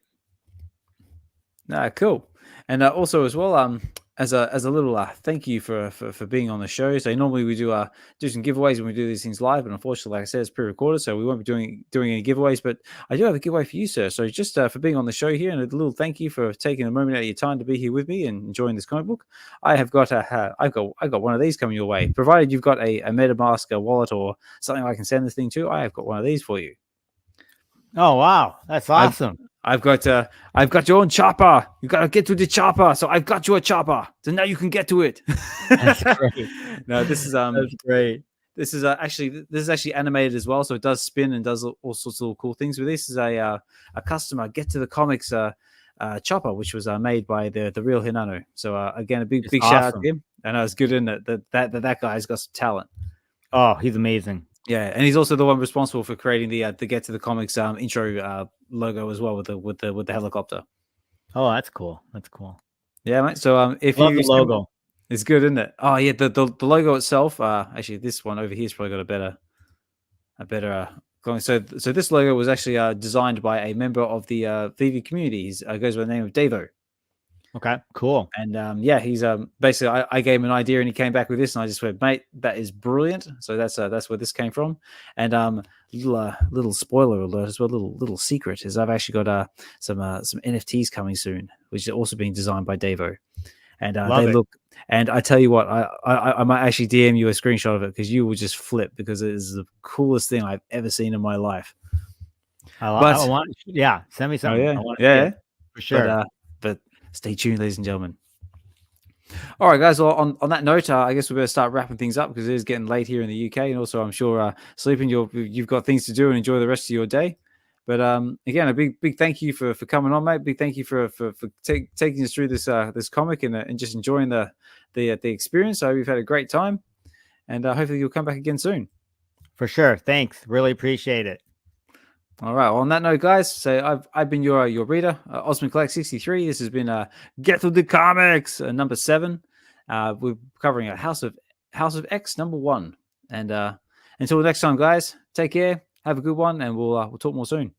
Cool. And also as well, as a little thank you for being on the show. So normally we do some giveaways when we do these things live, but unfortunately, like I said, it's pre-recorded, so we won't be doing any giveaways. But I do have a giveaway for you, sir. So just for being on the show here, and a little thank you for taking a moment out of your time to be here with me and enjoying this comic book. I have got I've got one of these coming your way. Provided you've got a MetaMask, a wallet, or something I can send this thing to, I have got one of these for you. Oh wow, that's awesome. I've got your own chopper. You got to get to the chopper. So I've got you a chopper. So now you can get to it. That's great. No, this is that's great. This is actually animated as well, so it does spin and does all sorts of cool things. But this is a customer Get to the Comics chopper, which was made by the Real Hinano. So again, a big awesome. shout out to him. I know it's good in that guy's got some talent. Oh, he's amazing. Yeah, and he's also the one responsible for creating the Get to the Comics intro logo as well with the helicopter. Oh, that's cool. That's cool. Yeah, mate. So if love you the logo, it's good, isn't it? Oh yeah, the logo itself. Actually, this one over here's probably got a better. So this logo was actually designed by a member of the VeVe community. He goes by the name of Davo. Okay, cool. And yeah, he's basically I gave him an idea and he came back with this, and I just went, mate, that is brilliant. So that's where this came from. And little spoiler alert as well, little secret is I've actually got some NFTs coming soon, which are also being designed by Davo. And they look, and I tell you what, I might actually DM you a screenshot of it because you will just flip, because it is the coolest thing I've ever seen in my life. I want, yeah, send me something. Yeah, for sure. But stay tuned, ladies and gentlemen. All right, guys. Well, on that note, I guess we better start wrapping things up because it is getting late here in the UK, and also I'm sure Sleeping, you've got things to do and enjoy the rest of your day. But again, a big thank you for coming on, mate. Big thank you for taking us through this comic and just enjoying the experience. I hope you've had a great time, and hopefully you'll come back again soon. For sure. Thanks. Really appreciate it. All right. Well, on that note, guys, so I've been your reader, OzmanKollects63. This has been Get Through the Comics, number 7. We're covering a House of X number 1. And until next time, guys, take care, have a good one, and we'll talk more soon.